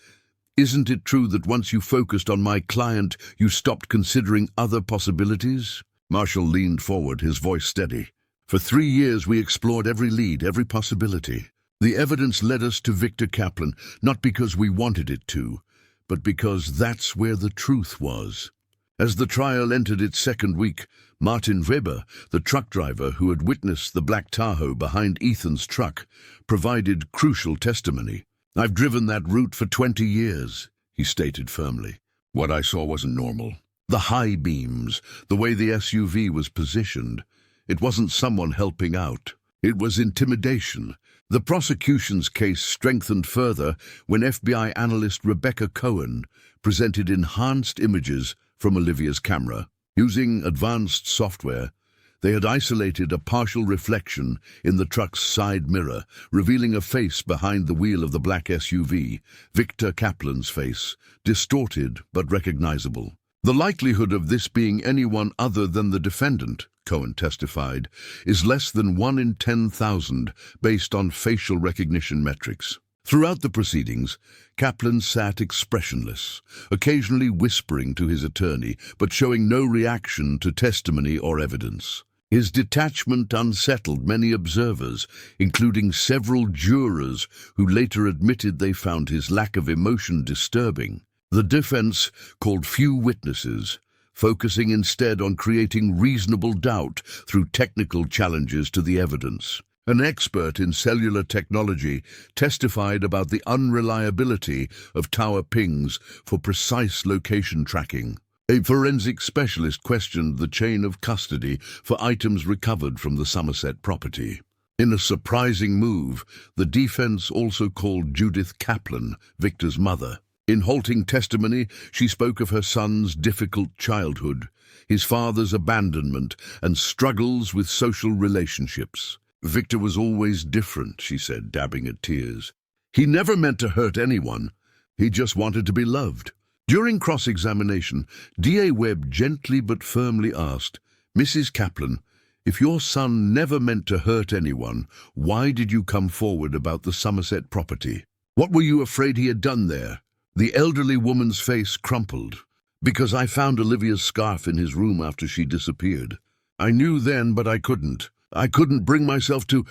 "Isn't it true that once you focused on my client, you stopped considering other possibilities?" Marshall leaned forward, his voice steady. "For 3 years we explored every lead, every possibility. The evidence led us to Victor Kaplan, not because we wanted it to, but because that's where the truth was." As the trial entered its second week, Martin Weber, the truck driver who had witnessed the black Tahoe behind Ethan's truck, provided crucial testimony. "I've driven that route for 20 years, he stated firmly. "What I saw wasn't normal. The high beams, the way the SUV was positioned. It wasn't someone helping out. It was intimidation." The prosecution's case strengthened further when FBI analyst Rebecca Cohen presented enhanced images from Olivia's camera. Using advanced software, they had isolated a partial reflection in the truck's side mirror, revealing a face behind the wheel of the black SUV, Victor Kaplan's face, distorted but recognizable. "The likelihood of this being anyone other than the defendant," Cohen testified, "is less than 1 in 10,000 based on facial recognition metrics." Throughout the proceedings, Kaplan sat expressionless, occasionally whispering to his attorney, but showing no reaction to testimony or evidence. His detachment unsettled many observers, including several jurors who later admitted they found his lack of emotion disturbing. The defense called few witnesses, focusing instead on creating reasonable doubt through technical challenges to the evidence. An expert in cellular technology testified about the unreliability of tower pings for precise location tracking. A forensic specialist questioned the chain of custody for items recovered from the Somerset property. In a surprising move, the defense also called Judith Kaplan, Victor's mother. In halting testimony, she spoke of her son's difficult childhood, his father's abandonment, and struggles with social relationships. "Victor was always different," she said, dabbing at tears. "He never meant to hurt anyone. He just wanted to be loved." During cross-examination, DA Webb gently but firmly asked, "Mrs. Kaplan, if your son never meant to hurt anyone, why did you come forward about the Somerset property? What were you afraid he had done there?" The elderly woman's face crumpled. "Because I found Olivia's scarf in his room after she disappeared. I knew then, but I couldn't. I couldn't bring myself to—"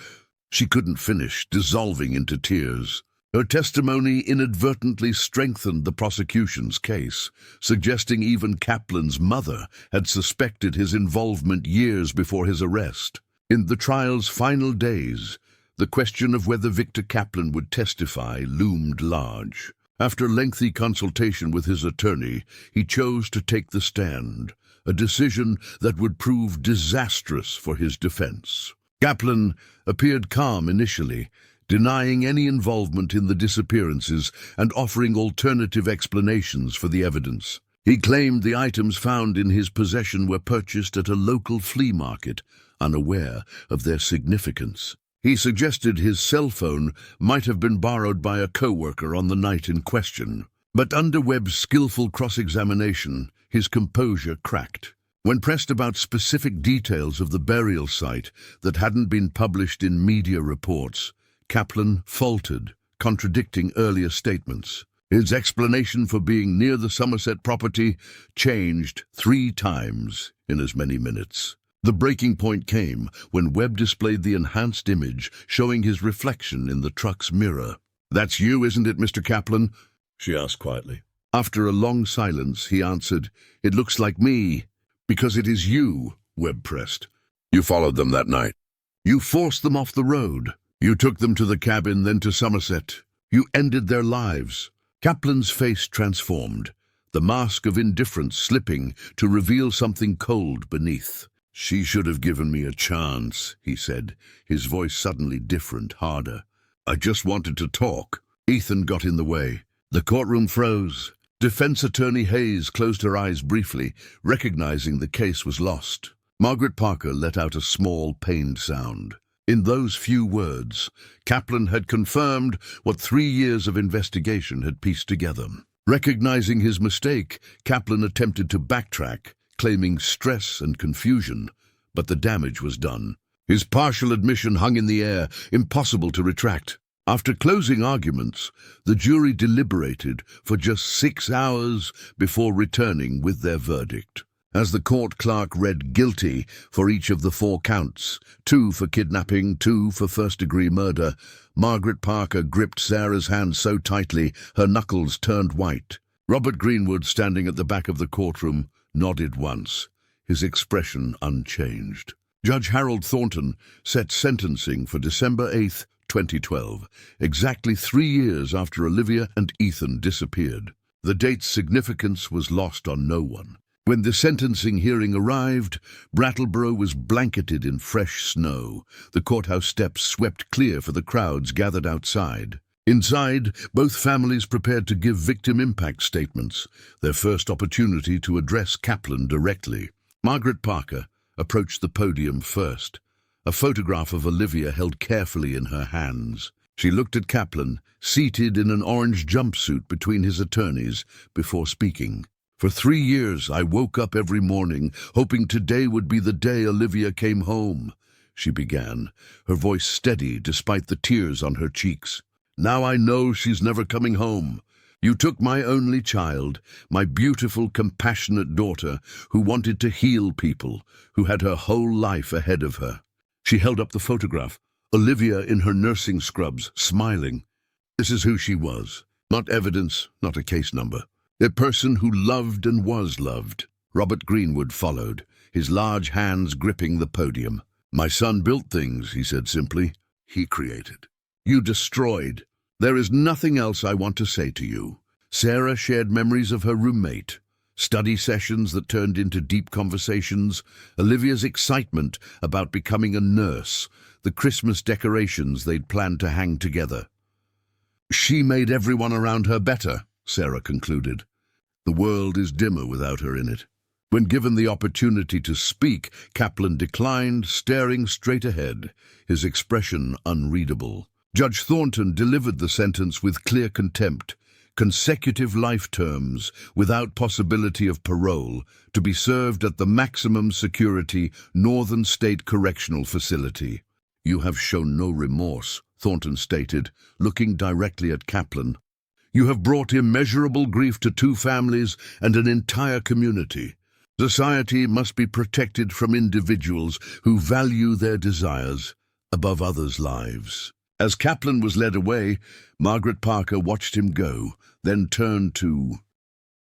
She couldn't finish, dissolving into tears. Her testimony inadvertently strengthened the prosecution's case, suggesting even Kaplan's mother had suspected his involvement years before his arrest. In the trial's final days, the question of whether Victor Kaplan would testify loomed large. After lengthy consultation with his attorney, he chose to take the stand, a decision that would prove disastrous for his defense. Kaplan appeared calm initially, denying any involvement in the disappearances and offering alternative explanations for the evidence. He claimed the items found in his possession were purchased at a local flea market, unaware of their significance. He suggested his cell phone might have been borrowed by a co-worker on the night in question. But under Webb's skillful cross-examination, his composure cracked. When pressed about specific details of the burial site that hadn't been published in media reports, Kaplan faltered, contradicting earlier statements. His explanation for being near the Somerset property changed 3 times in as many minutes. The breaking point came when Webb displayed the enhanced image showing his reflection in the truck's mirror. "That's you, isn't it, Mr. Kaplan?" she asked quietly. After a long silence, he answered, "It looks like me." "Because it is you," Webb pressed. "You followed them that night." You forced them off the road. You took them to the cabin, then to Somerset. You ended their lives. Kaplan's face transformed, the mask of indifference slipping to reveal something cold beneath. She should have given me a chance, he said, his voice suddenly different, harder. I just wanted to talk. Ethan got in the way. The courtroom froze. Defense attorney Hayes closed her eyes briefly, recognizing the case was lost. Margaret Parker let out a small, pained sound. In those few words, Kaplan had confirmed what 3 years of investigation had pieced together. Recognizing his mistake, Kaplan attempted to backtrack, claiming stress and confusion, but the damage was done. His partial admission hung in the air, impossible to retract. After closing arguments, the jury deliberated for just 6 hours before returning with their verdict. As the court clerk read guilty for each of the 4 counts, 2 for kidnapping, 2 for first-degree murder, Margaret Parker gripped Sarah's hand so tightly her knuckles turned white. Robert Greenwood, standing at the back of the courtroom, nodded once, his expression unchanged. Judge Harold Thornton set sentencing for December 8th, 2012, exactly 3 years after Olivia and Ethan disappeared. The date's significance was lost on no one. When the sentencing hearing arrived, Brattleboro was blanketed in fresh snow. The courthouse steps swept clear for the crowds gathered outside. Inside, both families prepared to give victim impact statements, their first opportunity to address Kaplan directly. Margaret Parker approached the podium first, a photograph of Olivia held carefully in her hands. She looked at Kaplan, seated in an orange jumpsuit between his attorneys, before speaking. For 3 years, I woke up every morning, hoping today would be the day Olivia came home, she began, her voice steady despite the tears on her cheeks. Now I know she's never coming home. You took my only child, my beautiful, compassionate daughter, who wanted to heal people, who had her whole life ahead of her. She held up the photograph, Olivia in her nursing scrubs, smiling. This is who she was. Not evidence, not a case number. A person who loved and was loved. Robert Greenwood followed, his large hands gripping the podium. My son built things, he said simply. He created. You destroyed. There is nothing else I want to say to you. Sarah shared memories of her roommate, study sessions that turned into deep conversations, Olivia's excitement about becoming a nurse, the Christmas decorations they'd planned to hang together. She made everyone around her better, Sarah concluded. The world is dimmer without her in it. When given the opportunity to speak, Kaplan declined, staring straight ahead, his expression unreadable. Judge Thornton delivered the sentence with clear contempt. Consecutive life terms, without possibility of parole, to be served at the maximum security Northern State Correctional Facility. You have shown no remorse, Thornton stated, looking directly at Kaplan. You have brought immeasurable grief to 2 families and an entire community. Society must be protected from individuals who value their desires above others' lives. As Kaplan was led away, Margaret Parker watched him go, then turned to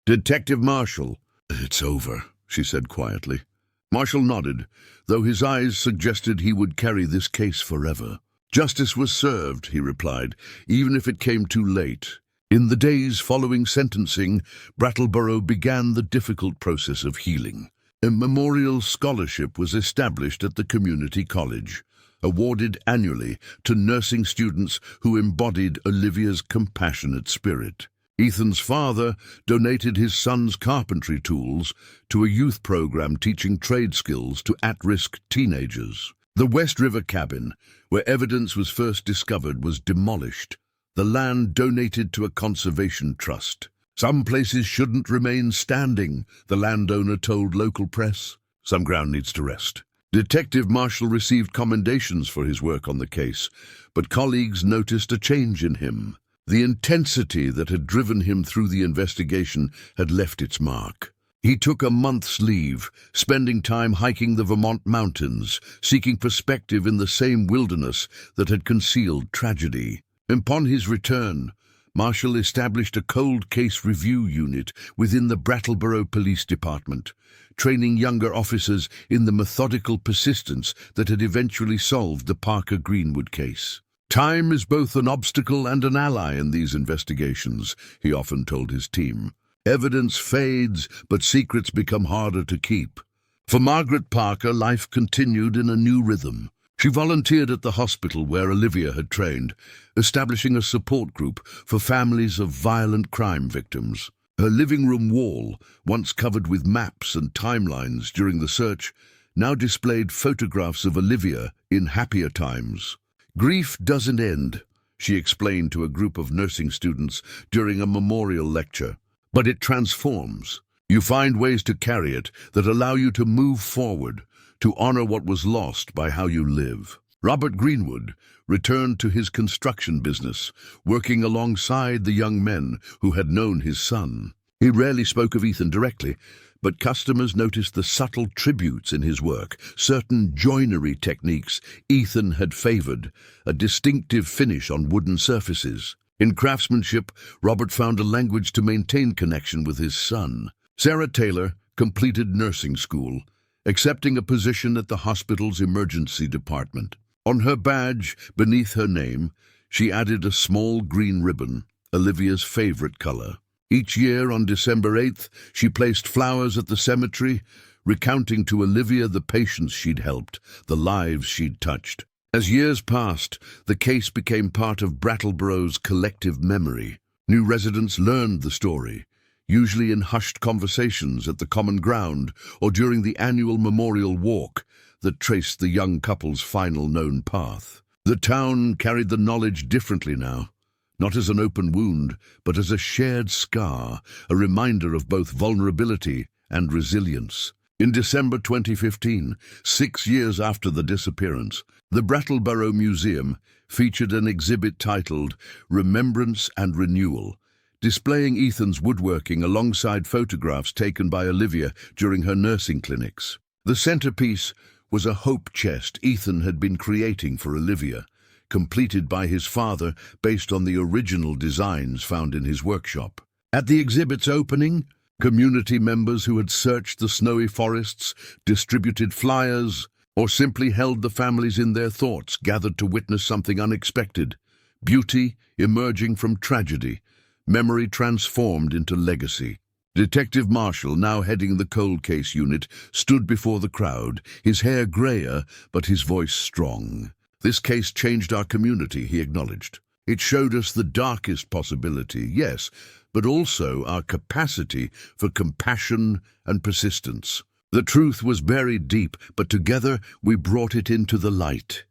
Detective Marshall. It's over, she said quietly. Marshall nodded, though his eyes suggested he would carry this case forever. Justice was served, he replied, even if it came too late. In the days following sentencing, Brattleboro began the difficult process of healing. A memorial scholarship was established at the community college, awarded annually to nursing students who embodied Olivia's compassionate spirit. Ethan's father donated his son's carpentry tools to a youth program teaching trade skills to at-risk teenagers. The West River cabin, where evidence was first discovered, was demolished. The land donated to a conservation trust. Some places shouldn't remain standing, the landowner told local press. Some ground needs to rest. Detective Marshall received commendations for his work on the case, but colleagues noticed a change in him. The intensity that had driven him through the investigation had left its mark. He took a month's leave, spending time hiking the Vermont mountains, seeking perspective in the same wilderness that had concealed tragedy. Upon his return, Marshall established a cold case review unit within the Brattleboro Police Department, training younger officers in the methodical persistence that had eventually solved the Parker Greenwood case. "Time is both an obstacle and an ally in these investigations," he often told his team. "Evidence fades, but secrets become harder to keep." For Margaret Parker, life continued in a new rhythm. She volunteered at the hospital where Olivia had trained, establishing a support group for families of violent crime victims. Her living room wall, once covered with maps and timelines during the search, now displayed photographs of Olivia in happier times. "Grief doesn't end," she explained to a group of nursing students during a memorial lecture, "but it transforms. You find ways to carry it that allow you to move forward, to honor what was lost by how you live." Robert Greenwood returned to his construction business, working alongside the young men who had known his son. He rarely spoke of Ethan directly, but customers noticed the subtle tributes in his work, certain joinery techniques Ethan had favored, a distinctive finish on wooden surfaces. In craftsmanship, Robert found a language to maintain connection with his son. Sarah Taylor completed nursing school, accepting a position at the hospital's emergency department. On her badge, beneath her name, she added a small green ribbon, Olivia's favorite color. Each year on December 8th, she placed flowers at the cemetery, recounting to Olivia the patients she'd helped, the lives she'd touched. As years passed, the case became part of Brattleboro's collective memory. New residents learned the story, usually in hushed conversations at the common ground or during the annual memorial walk that traced the young couple's final known path. The town carried the knowledge differently now, not as an open wound, but as a shared scar, a reminder of both vulnerability and resilience. In December 2015, 6 years after the disappearance, the Brattleboro Museum featured an exhibit titled "Remembrance and Renewal," displaying Ethan's woodworking alongside photographs taken by Olivia during her nursing clinics. The centerpiece was a hope chest Ethan had been creating for Olivia, completed by his father based on the original designs found in his workshop. At the exhibit's opening, community members who had searched the snowy forests, distributed flyers, or simply held the families in their thoughts gathered to witness something unexpected: beauty emerging from tragedy, memory transformed into legacy. Detective Marshall, now heading the cold case unit, stood before the crowd, his hair grayer but his voice strong. "This case changed our community," he acknowledged. "It showed us the darkest possibility, yes, but also our capacity for compassion and persistence. The truth was buried deep, but together we brought it into the light."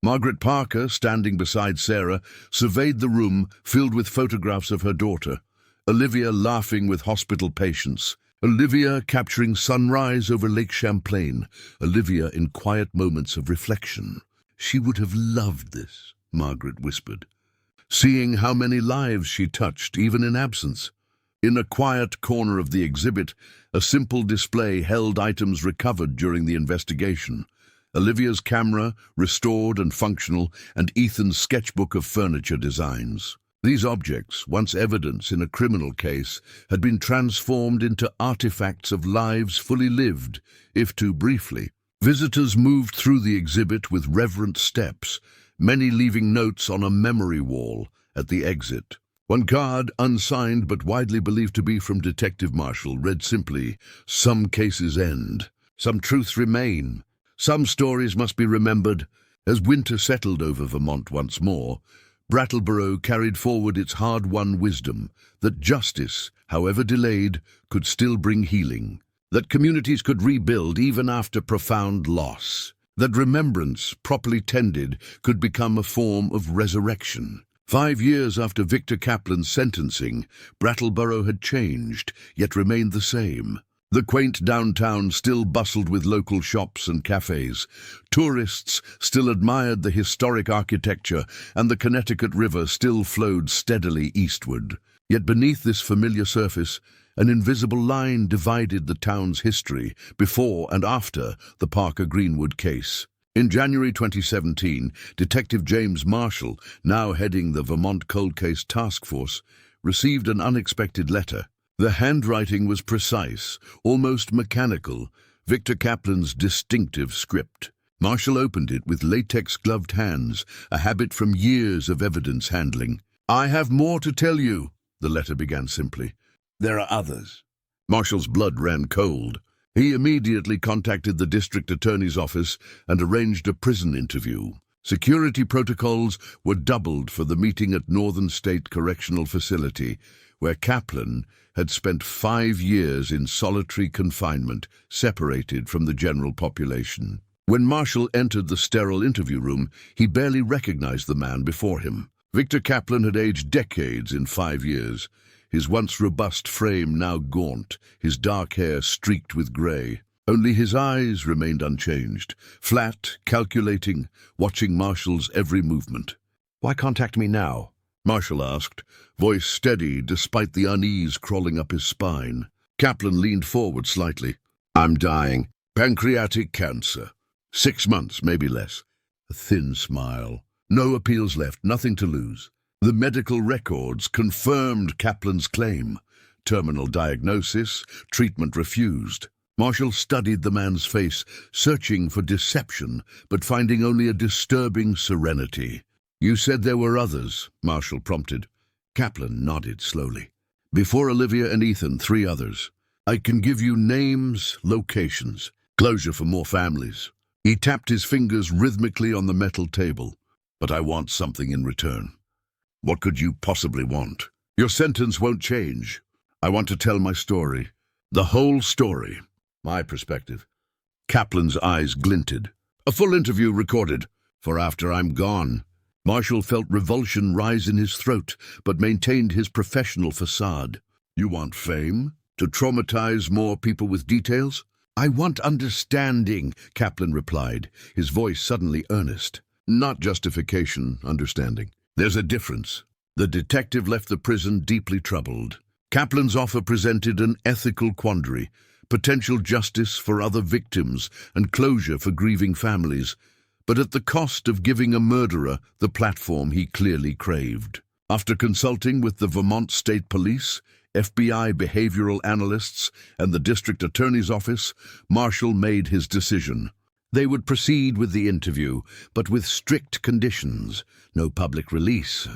Margaret Parker, standing beside Sarah, surveyed the room filled with photographs of her daughter. Olivia laughing with hospital patients, Olivia capturing sunrise over Lake Champlain, Olivia in quiet moments of reflection. "She would have loved this," Margaret whispered, seeing how many lives she touched, even in absence. In a quiet corner of the exhibit, a simple display held items recovered during the investigation. Olivia's camera, restored and functional, and Ethan's sketchbook of furniture designs. These objects, once evidence in a criminal case, had been transformed into artifacts of lives fully lived, if too briefly. Visitors moved through the exhibit with reverent steps, many leaving notes on a memory wall at the exit. One card, unsigned but widely believed to be from Detective Marshall, read simply, "Some cases end. Some truths remain. Some stories must be remembered." As winter settled over Vermont once more, Brattleboro carried forward its hard-won wisdom that justice, however delayed, could still bring healing, that communities could rebuild even after profound loss, that remembrance, properly tended, could become a form of resurrection. 5 years after Victor Kaplan's sentencing, Brattleboro had changed, yet remained the same. The quaint downtown still bustled with local shops and cafes. Tourists still admired the historic architecture, and the Connecticut River still flowed steadily eastward. Yet beneath this familiar surface, an invisible line divided the town's history before and after the Parker Greenwood case. In January 2017, Detective James Marshall, now heading the Vermont Cold Case Task Force, received an unexpected letter. The handwriting was precise, almost mechanical, Victor Kaplan's distinctive script. Marshall opened it with latex-gloved hands, a habit from years of evidence handling. "I have more to tell you," the letter began simply. "There are others." Marshall's blood ran cold. He immediately contacted the district attorney's office and arranged a prison interview. Security protocols were doubled for the meeting at Northern State Correctional Facility, where Kaplan had spent 5 years in solitary confinement, separated from the general population. When Marshall entered the sterile interview room, he barely recognized the man before him. Victor Kaplan had aged decades in 5 years, his once robust frame now gaunt, his dark hair streaked with gray. Only his eyes remained unchanged, flat, calculating, watching Marshall's every movement. "Why contact me now?" Marshall asked, voice steady despite the unease crawling up his spine. Kaplan leaned forward slightly. "I'm dying. Pancreatic cancer. 6 months, maybe less." A thin smile. No appeals left, nothing to lose. The medical records confirmed Kaplan's claim. Terminal diagnosis, treatment refused. Marshall studied the man's face, searching for deception, but finding only a disturbing serenity. "You said there were others," Marshall prompted. Kaplan nodded slowly. "Before Olivia and Ethan, 3 others. I can give you names, locations, closure for more families." He tapped his fingers rhythmically on the metal table. "But I want something in return." "What could you possibly want?" "Your sentence won't change. I want to tell my story. The whole story. My perspective." Kaplan's eyes glinted. "A full interview recorded, for after I'm gone." Marshall felt revulsion rise in his throat, but maintained his professional facade. "You want fame? To traumatize more people with details?" "I want understanding," Kaplan replied, his voice suddenly earnest. "Not justification, understanding. There's a difference." The detective left the prison deeply troubled. Kaplan's offer presented an ethical quandary, potential justice for other victims and closure for grieving families, but at the cost of giving a murderer the platform he clearly craved. After consulting with the Vermont State Police, FBI behavioral analysts, and the district attorney's office, Marshall made his decision. They would proceed with the interview, but with strict conditions. No public release,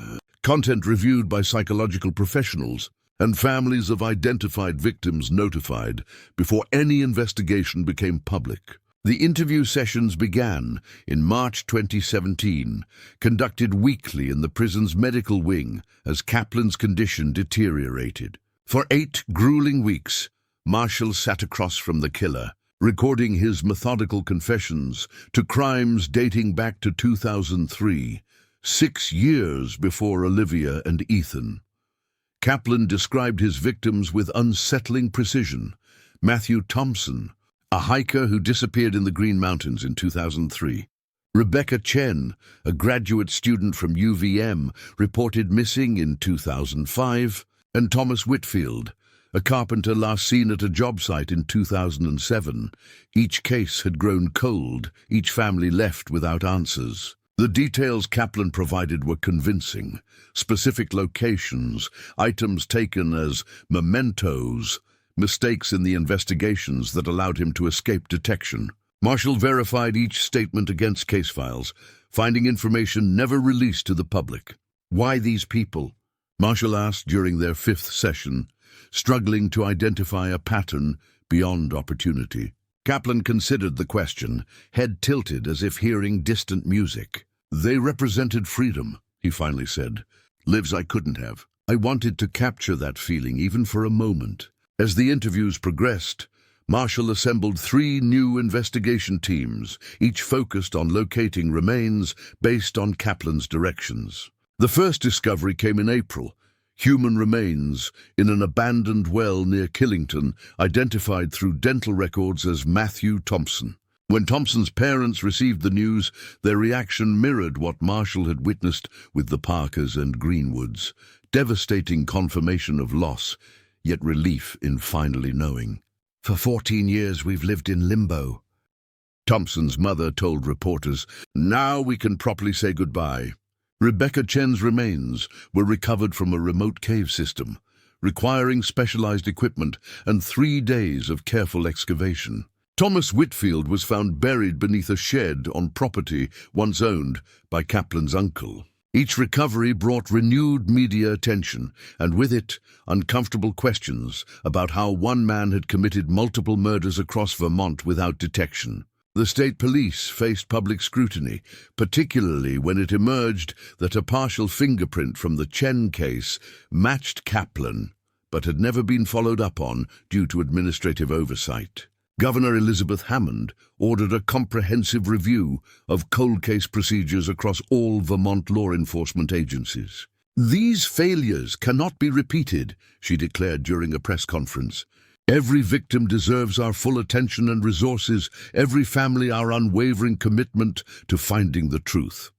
content reviewed by psychological professionals, and families of identified victims notified before any investigation became public. The interview sessions began in March 2017, conducted weekly in the prison's medical wing as Kaplan's condition deteriorated. For 8 grueling weeks, Marshall sat across from the killer, recording his methodical confessions to crimes dating back to 2003, 6 years before Olivia and Ethan. Kaplan described his victims with unsettling precision. Matthew Thompson, a hiker who disappeared in the Green Mountains in 2003. Rebecca Chen, a graduate student from UVM, reported missing in 2005. And Thomas Whitfield, a carpenter last seen at a job site in 2007. Each case had grown cold, each family left without answers. The details Kaplan provided were convincing. Specific locations, items taken as mementos, mistakes in the investigations that allowed him to escape detection. Marshall verified each statement against case files, finding information never released to the public. "Why these people?" Marshall asked during their 5th session, struggling to identify a pattern beyond opportunity. Kaplan considered the question, head tilted as if hearing distant music. "They represented freedom," he finally said. "Lives I couldn't have. I wanted to capture that feeling even for a moment." As the interviews progressed, Marshall assembled 3 new investigation teams, each focused on locating remains based on Kaplan's directions. The first discovery came in April. Human remains in an abandoned well near Killington, identified through dental records as Matthew Thompson. When Thompson's parents received the news, their reaction mirrored what Marshall had witnessed with the Parkers and Greenwoods. Devastating confirmation of loss, yet relief in finally knowing. "For 14 years we've lived in limbo." Thompson's mother told reporters, "Now we can properly say goodbye." Rebecca Chen's remains were recovered from a remote cave system, requiring specialized equipment and 3 days of careful excavation. Thomas Whitfield was found buried beneath a shed on property once owned by Kaplan's uncle. Each recovery brought renewed media attention, and with it, uncomfortable questions about how one man had committed multiple murders across Vermont without detection. The state police faced public scrutiny, particularly when it emerged that a partial fingerprint from the Chen case matched Kaplan, but had never been followed up on due to administrative oversight. Governor Elizabeth Hammond ordered a comprehensive review of cold case procedures across all Vermont law enforcement agencies. "These failures cannot be repeated," she declared during a press conference. "Every victim deserves our full attention and resources, every family our unwavering commitment to finding the truth."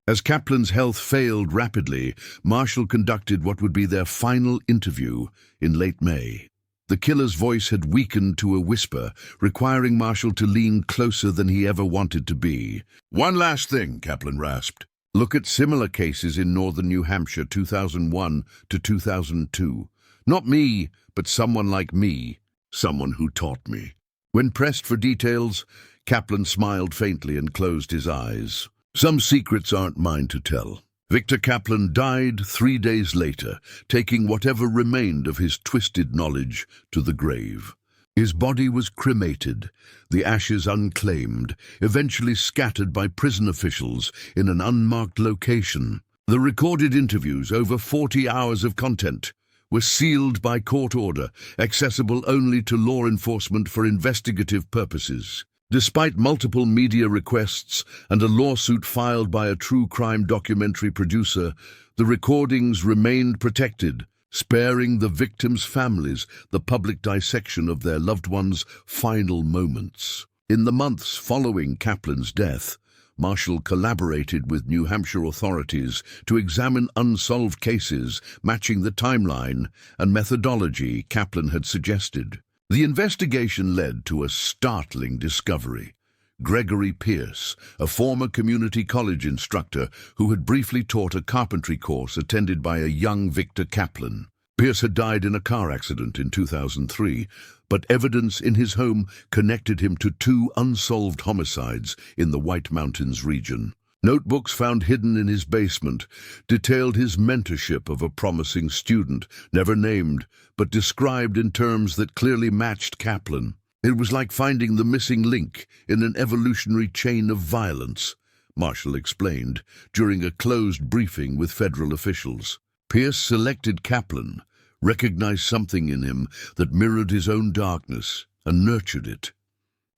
As Kaplan's health failed rapidly, Marshall conducted what would be their final interview in late May. The killer's voice had weakened to a whisper, requiring Marshall to lean closer than he ever wanted to be. "One last thing," Kaplan rasped. "Look at similar cases in northern New Hampshire 2001 to 2002. Not me, but someone like me, someone who taught me." When pressed for details, Kaplan smiled faintly and closed his eyes. "Some secrets aren't mine to tell." Victor Kaplan died 3 days later, taking whatever remained of his twisted knowledge to the grave. His body was cremated, the ashes unclaimed, eventually scattered by prison officials in an unmarked location. The recorded interviews, over 40 hours of content, were sealed by court order, accessible only to law enforcement for investigative purposes. Despite multiple media requests and a lawsuit filed by a true crime documentary producer, the recordings remained protected, sparing the victims' families the public dissection of their loved ones' final moments. In the months following Kaplan's death, Marshall collaborated with New Hampshire authorities to examine unsolved cases matching the timeline and methodology Kaplan had suggested. The investigation led to a startling discovery. Gregory Pierce, a former community college instructor who had briefly taught a carpentry course attended by a young Victor Kaplan. Pierce had died in a car accident in 2003, but evidence in his home connected him to 2 unsolved homicides in the White Mountains region. Notebooks found hidden in his basement detailed his mentorship of a promising student, never named, but described in terms that clearly matched Kaplan. It was like finding the missing link in an evolutionary chain of violence, Marshall explained during a closed briefing with federal officials. Pierce selected Kaplan, recognized something in him that mirrored his own darkness, and nurtured it.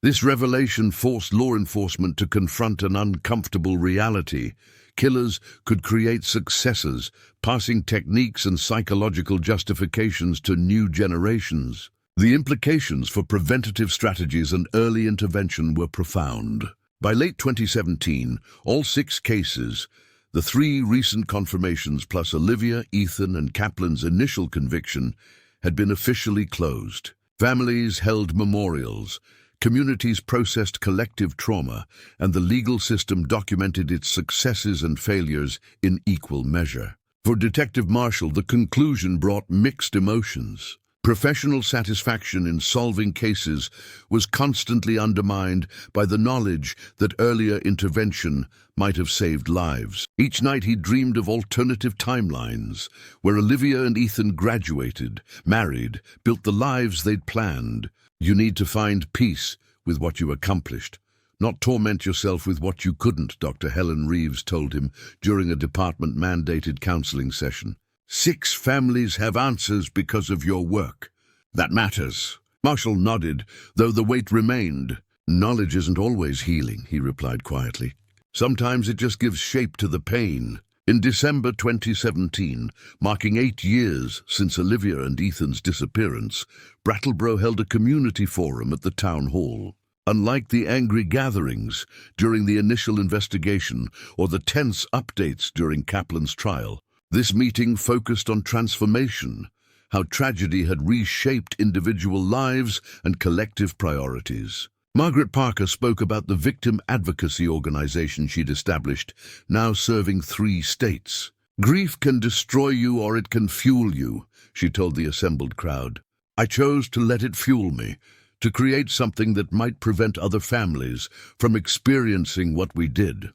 This revelation forced law enforcement to confront an uncomfortable reality. Killers could create successors, passing techniques and psychological justifications to new generations. The implications for preventative strategies and early intervention were profound. By late 2017, all 6 cases, the 3 recent confirmations plus Olivia, Ethan, and Kaplan's initial conviction, had been officially closed. Families held memorials, communities processed collective trauma, and the legal system documented its successes and failures in equal measure. For Detective Marshall, the conclusion brought mixed emotions. Professional satisfaction in solving cases was constantly undermined by the knowledge that earlier intervention might have saved lives. Each night he dreamed of alternative timelines, where Olivia and Ethan graduated, married, built the lives they'd planned. You need to find peace with what you accomplished, not torment yourself with what you couldn't, Dr. Helen Reeves told him during a department-mandated counseling session. 6 families have answers because of your work. That matters. Marshall nodded, though the weight remained. Knowledge isn't always healing, he replied quietly. Sometimes it just gives shape to the pain. In December 2017, marking 8 years since Olivia and Ethan's disappearance, Brattleboro held a community forum at the town hall. Unlike the angry gatherings during the initial investigation or the tense updates during Kaplan's trial, this meeting focused on transformation, how tragedy had reshaped individual lives and collective priorities. Margaret Parker spoke about the victim advocacy organization she'd established, now serving 3 states. "Grief can destroy you or it can fuel you," she told the assembled crowd. "I chose to let it fuel me, to create something that might prevent other families from experiencing what we did."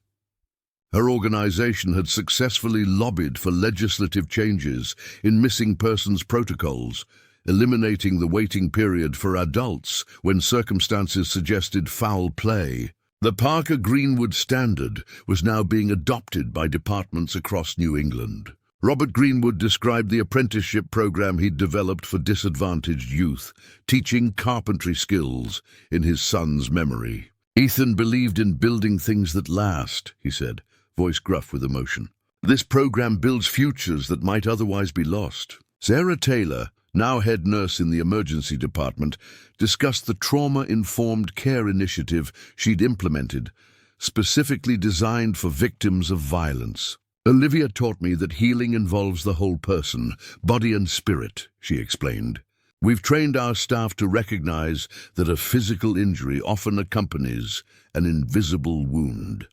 Her organization had successfully lobbied for legislative changes in missing persons protocols, eliminating the waiting period for adults when circumstances suggested foul play. The Parker-Greenwood standard was now being adopted by departments across New England. Robert Greenwood described the apprenticeship program he'd developed for disadvantaged youth, teaching carpentry skills in his son's memory. "Ethan believed in building things that last," he said, voice gruff with emotion. "This program builds futures that might otherwise be lost." Sarah Taylor, now head nurse in the emergency department, discussed the trauma-informed care initiative she'd implemented, specifically designed for victims of violence. "Olivia taught me that healing involves the whole person, body and spirit," she explained. "We've trained our staff to recognize that a physical injury often accompanies an invisible wound."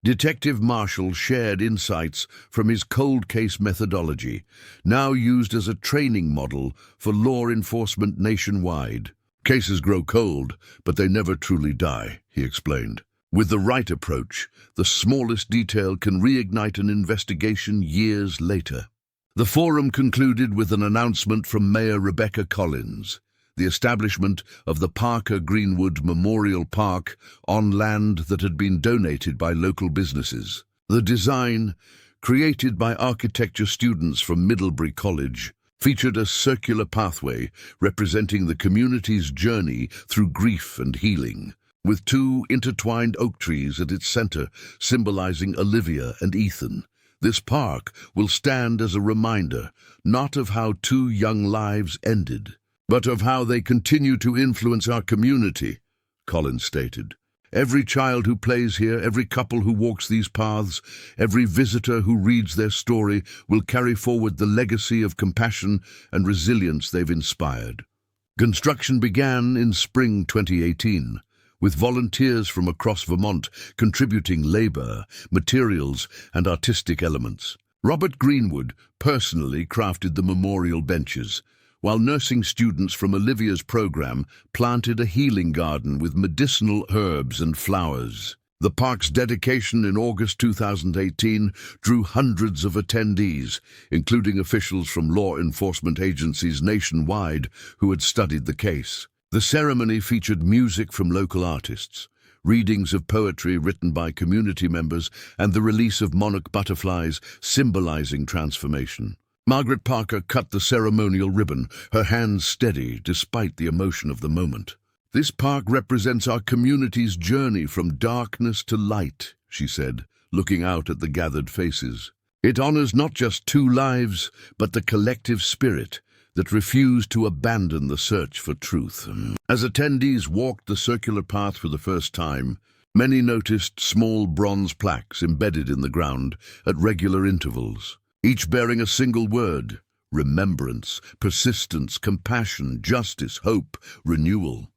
Detective Marshall shared insights from his cold case methodology, now used as a training model for law enforcement nationwide. "Cases grow cold, but they never truly die," he explained. "With the right approach, the smallest detail can reignite an investigation years later." The forum concluded with an announcement from Mayor Rebecca Collins: the establishment of the Parker-Greenwood Memorial Park on land that had been donated by local businesses. The design, created by architecture students from Middlebury College, featured a circular pathway representing the community's journey through grief and healing, with 2 intertwined oak trees at its center, symbolizing Olivia and Ethan. This park will stand as a reminder, not of how 2 young lives ended, but of how they continue to influence our community, Collins stated. "Every child who plays here, every couple who walks these paths, every visitor who reads their story will carry forward the legacy of compassion and resilience they've inspired." Construction began in spring 2018, with volunteers from across Vermont contributing labor, materials, and artistic elements. Robert Greenwood personally crafted the memorial benches, while nursing students from Olivia's program planted a healing garden with medicinal herbs and flowers. The park's dedication in August 2018 drew hundreds of attendees, including officials from law enforcement agencies nationwide who had studied the case. The ceremony featured music from local artists, readings of poetry written by community members, and the release of monarch butterflies symbolizing transformation. Margaret Parker cut the ceremonial ribbon, her hands steady despite the emotion of the moment. "This park represents our community's journey from darkness to light," she said, looking out at the gathered faces. "It honors not just 2 lives, but the collective spirit that refused to abandon the search for truth." As attendees walked the circular path for the first time, many noticed small bronze plaques embedded in the ground at regular intervals, each bearing a single word: remembrance, persistence, compassion, justice, hope, renewal.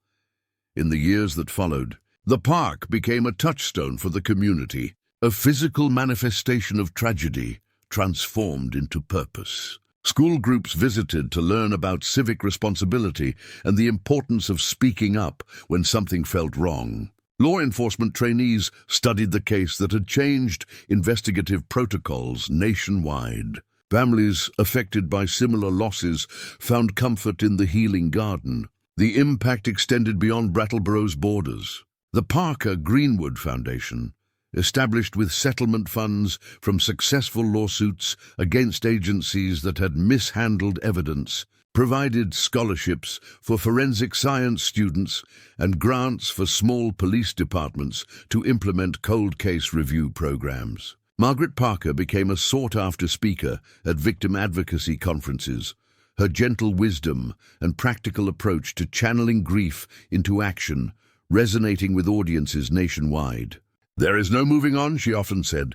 In the years that followed, the park became a touchstone for the community, a physical manifestation of tragedy transformed into purpose. School groups visited to learn about civic responsibility and the importance of speaking up when something felt wrong. Law enforcement trainees studied the case that had changed investigative protocols nationwide. Families affected by similar losses found comfort in the healing garden. The impact extended beyond Brattleboro's borders. The Parker-Greenwood Foundation, established with settlement funds from successful lawsuits against agencies that had mishandled evidence, provided scholarships for forensic science students and grants for small police departments to implement cold case review programs. Margaret Parker became a sought-after speaker at victim advocacy conferences. Her gentle wisdom and practical approach to channeling grief into action resonating with audiences nationwide. "There is no moving on," she often said.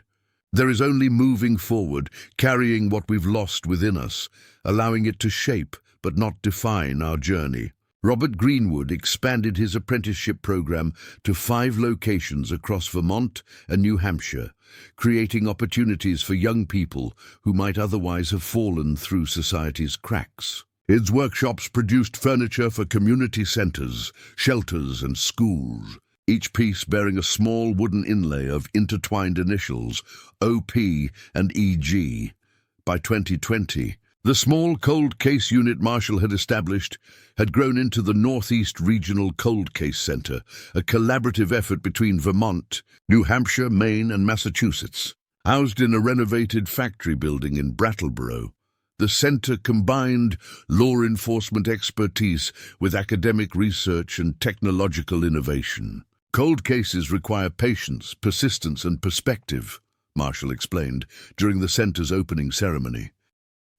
"There is only moving forward, carrying what we've lost within us, allowing it to shape but not define our journey." Robert Greenwood expanded his apprenticeship program to 5 locations across Vermont and New Hampshire, creating opportunities for young people who might otherwise have fallen through society's cracks. His workshops produced furniture for community centers, shelters, and schools, each piece bearing a small wooden inlay of intertwined initials, OP and EG. By 2020, the small cold case unit Marshall had established had grown into the Northeast Regional Cold Case Center, a collaborative effort between Vermont, New Hampshire, Maine, and Massachusetts. Housed in a renovated factory building in Brattleboro, the center combined law enforcement expertise with academic research and technological innovation. Cold cases require patience, persistence, and perspective, Marshall explained during the center's opening ceremony.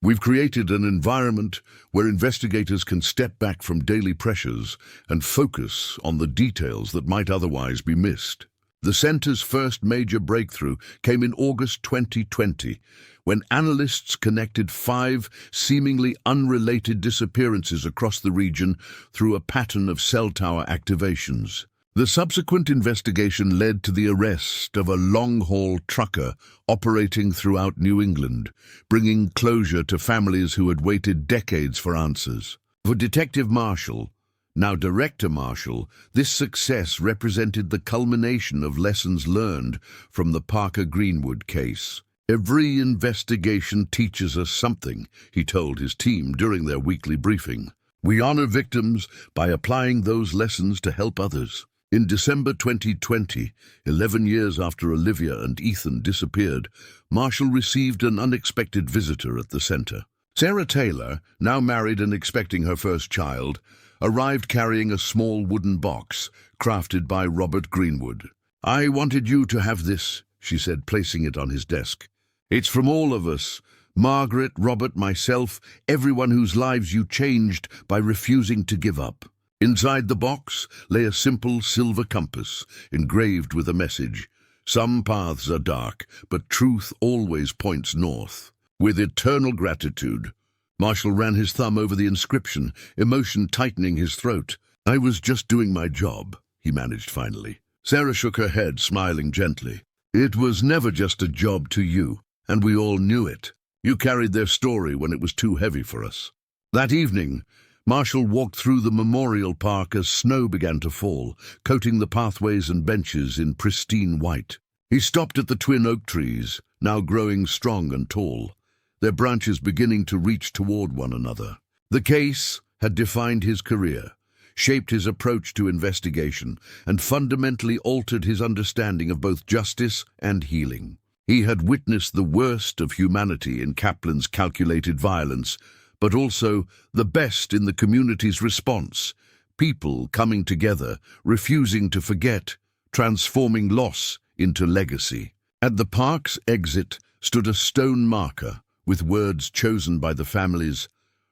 We've created an environment where investigators can step back from daily pressures and focus on the details that might otherwise be missed. The center's first major breakthrough came in August 2020, when analysts connected 5 seemingly unrelated disappearances across the region through a pattern of cell tower activations. The subsequent investigation led to the arrest of a long-haul trucker operating throughout New England, bringing closure to families who had waited decades for answers. For Detective Marshall, now Director Marshall, this success represented the culmination of lessons learned from the Parker Greenwood case. Every investigation teaches us something, he told his team during their weekly briefing. We honor victims by applying those lessons to help others. In December 2020, 11 years after Olivia and Ethan disappeared, Marshall received an unexpected visitor at the center. Sarah Taylor, now married and expecting her first child, arrived carrying a small wooden box crafted by Robert Greenwood. "I wanted you to have this," she said, placing it on his desk. "It's from all of us. Margaret, Robert, myself, everyone whose lives you changed by refusing to give up." Inside the box lay a simple silver compass, engraved with a message. "Some paths are dark, but truth always points north. With eternal gratitude." Marshall ran his thumb over the inscription, emotion tightening his throat. "I was just doing my job," he managed finally. Sarah shook her head, smiling gently. "It was never just a job to you, and we all knew it. You carried their story when it was too heavy for us." That evening, Marshall walked through the memorial park as snow began to fall, coating the pathways and benches in pristine white. He stopped at the twin oak trees, now growing strong and tall, their branches beginning to reach toward one another. The case had defined his career, shaped his approach to investigation, and fundamentally altered his understanding of both justice and healing. He had witnessed the worst of humanity in Kaplan's calculated violence, but also the best in the community's response, people coming together, refusing to forget, transforming loss into legacy. At the park's exit stood a stone marker with words chosen by the families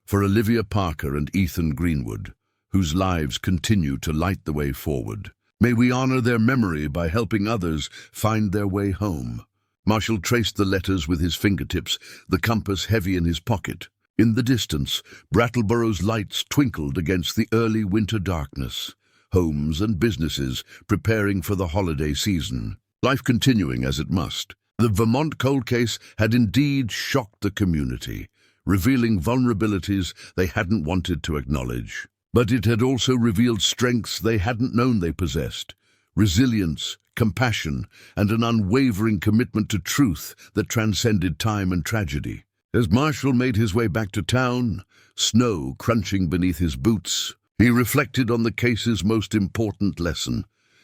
for Olivia Parker and Ethan Greenwood, whose lives continue to light the way forward. May we honor their memory by helping others find their way home. Marshall traced the letters with his fingertips, the compass heavy in his pocket. In the distance, Brattleboro's lights twinkled against the early winter darkness, homes and businesses preparing for the holiday season, life continuing as it must. The Vermont cold case had indeed shocked the community, revealing vulnerabilities they hadn't wanted to acknowledge. But it had also revealed strengths they hadn't known they possessed: resilience, compassion, and an unwavering commitment to truth that transcended time and tragedy. As Marshall made his way back to town, snow crunching beneath his boots, he reflected on the case's most important lesson,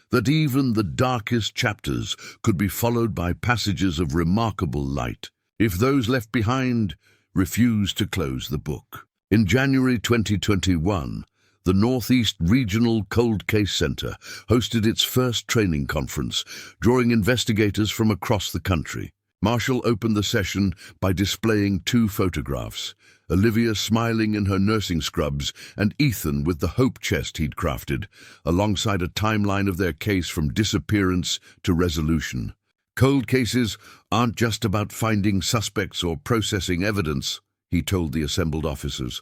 that even the darkest chapters could be followed by passages of remarkable light, if those left behind refused to close the book. In January 2021, the Northeast Regional Cold Case Center hosted its first training conference, drawing investigators from across the country. Marshall opened the session by displaying 2 photographs, Olivia smiling in her nursing scrubs and Ethan with the hope chest he'd crafted, alongside a timeline of their case from disappearance to resolution. "Cold cases aren't just about finding suspects or processing evidence," he told the assembled officers.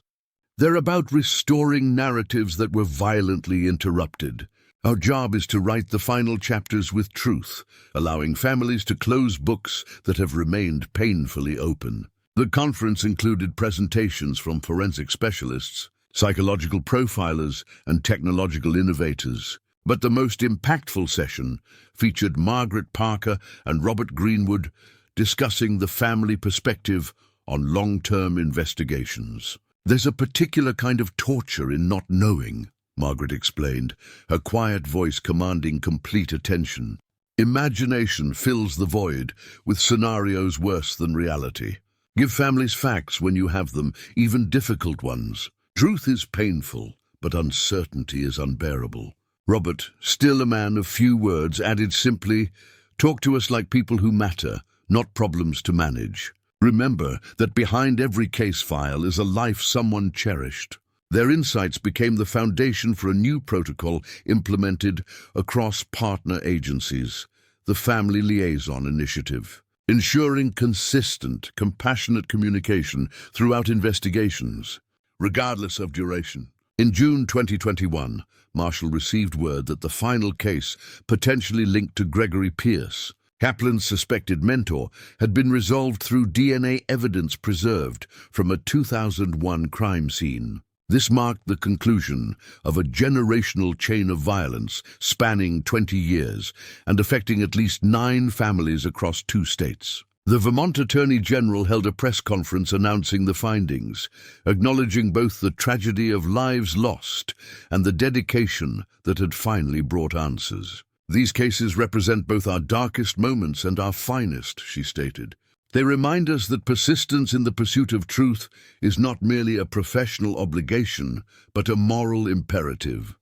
They're about restoring narratives that were violently interrupted. Our job is to write the final chapters with truth, allowing families to close books that have remained painfully open. The conference included presentations from forensic specialists, psychological profilers, and technological innovators. But the most impactful session featured Margaret Parker and Robert Greenwood discussing the family perspective on long-term investigations. "There's a particular kind of torture in not knowing," Margaret explained, her quiet voice commanding complete attention. "Imagination fills the void with scenarios worse than reality. Give families facts when you have them, even difficult ones. Truth is painful, but uncertainty is unbearable." Robert, still a man of few words, added simply, "Talk to us like people who matter, not problems to manage. Remember that behind every case file is a life someone cherished." Their insights became the foundation for a new protocol implemented across partner agencies, the Family Liaison Initiative, ensuring consistent, compassionate communication throughout investigations, regardless of duration. In June 2021, Marshall received word that the final case, potentially linked to Gregory Pierce, Kaplan's suspected mentor, had been resolved through DNA evidence preserved from a 2001 crime scene. This marked the conclusion of a generational chain of violence spanning 20 years and affecting at least 9 families across 2 states. The Vermont Attorney General held a press conference announcing the findings, acknowledging both the tragedy of lives lost and the dedication that had finally brought answers. "These cases represent both our darkest moments and our finest," she stated. "They remind us that persistence in the pursuit of truth is not merely a professional obligation, but a moral imperative."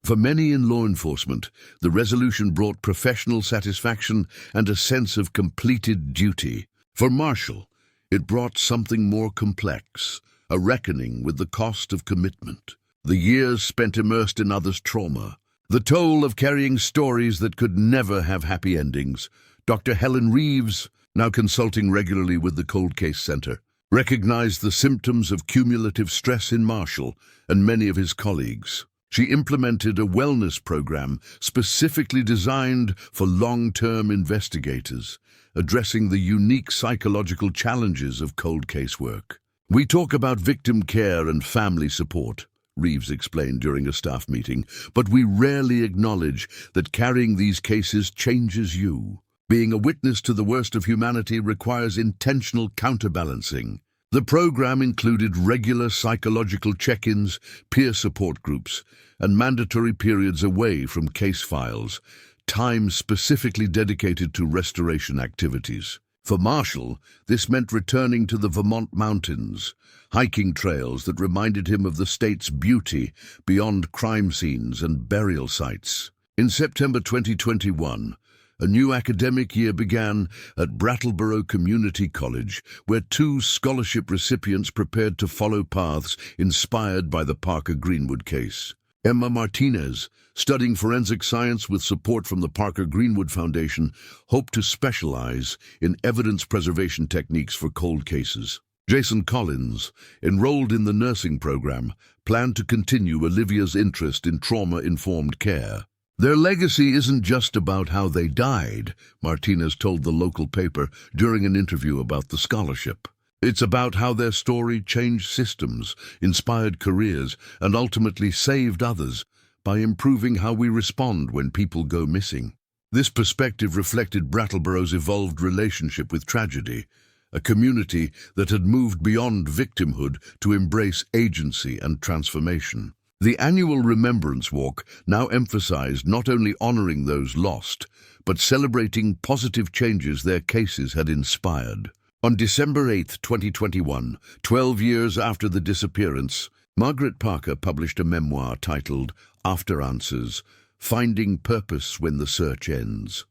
For many in law enforcement, the resolution brought professional satisfaction and a sense of completed duty. For Marshall, it brought something more complex, a reckoning with the cost of commitment, the years spent immersed in others' trauma, the toll of carrying stories that could never have happy endings. Dr. Helen Reeves, now consulting regularly with the Cold Case Center, recognized the symptoms of cumulative stress in Marshall and many of his colleagues. She implemented a wellness program specifically designed for long-term investigators, addressing the unique psychological challenges of cold case work. "We talk about victim care and family support," Reeves explained during a staff meeting, "but we rarely acknowledge that carrying these cases changes you. Being a witness to the worst of humanity requires intentional counterbalancing." The program included regular psychological check-ins, peer support groups, and mandatory periods away from case files, time specifically dedicated to restoration activities. For Marshall, this meant returning to the Vermont mountains, hiking trails that reminded him of the state's beauty beyond crime scenes and burial sites. In September 2021, a new academic year began at Brattleboro Community College, where 2 scholarship recipients prepared to follow paths inspired by the Parker-Greenwood case. Emma Martinez, studying forensic science with support from the Parker-Greenwood Foundation, hoped to specialize in evidence preservation techniques for cold cases. Jason Collins, enrolled in the nursing program, planned to continue Olivia's interest in trauma-informed care. "Their legacy isn't just about how they died," Martinez told the local paper during an interview about the scholarship. "It's about how their story changed systems, inspired careers, and ultimately saved others by improving how we respond when people go missing." This perspective reflected Brattleboro's evolved relationship with tragedy, a community that had moved beyond victimhood to embrace agency and transformation. The annual Remembrance Walk now emphasized not only honoring those lost, but celebrating positive changes their cases had inspired. On December 8, 2021, 12 years after the disappearance, Margaret Parker published a memoir titled After Answers: Finding Purpose When the Search Ends.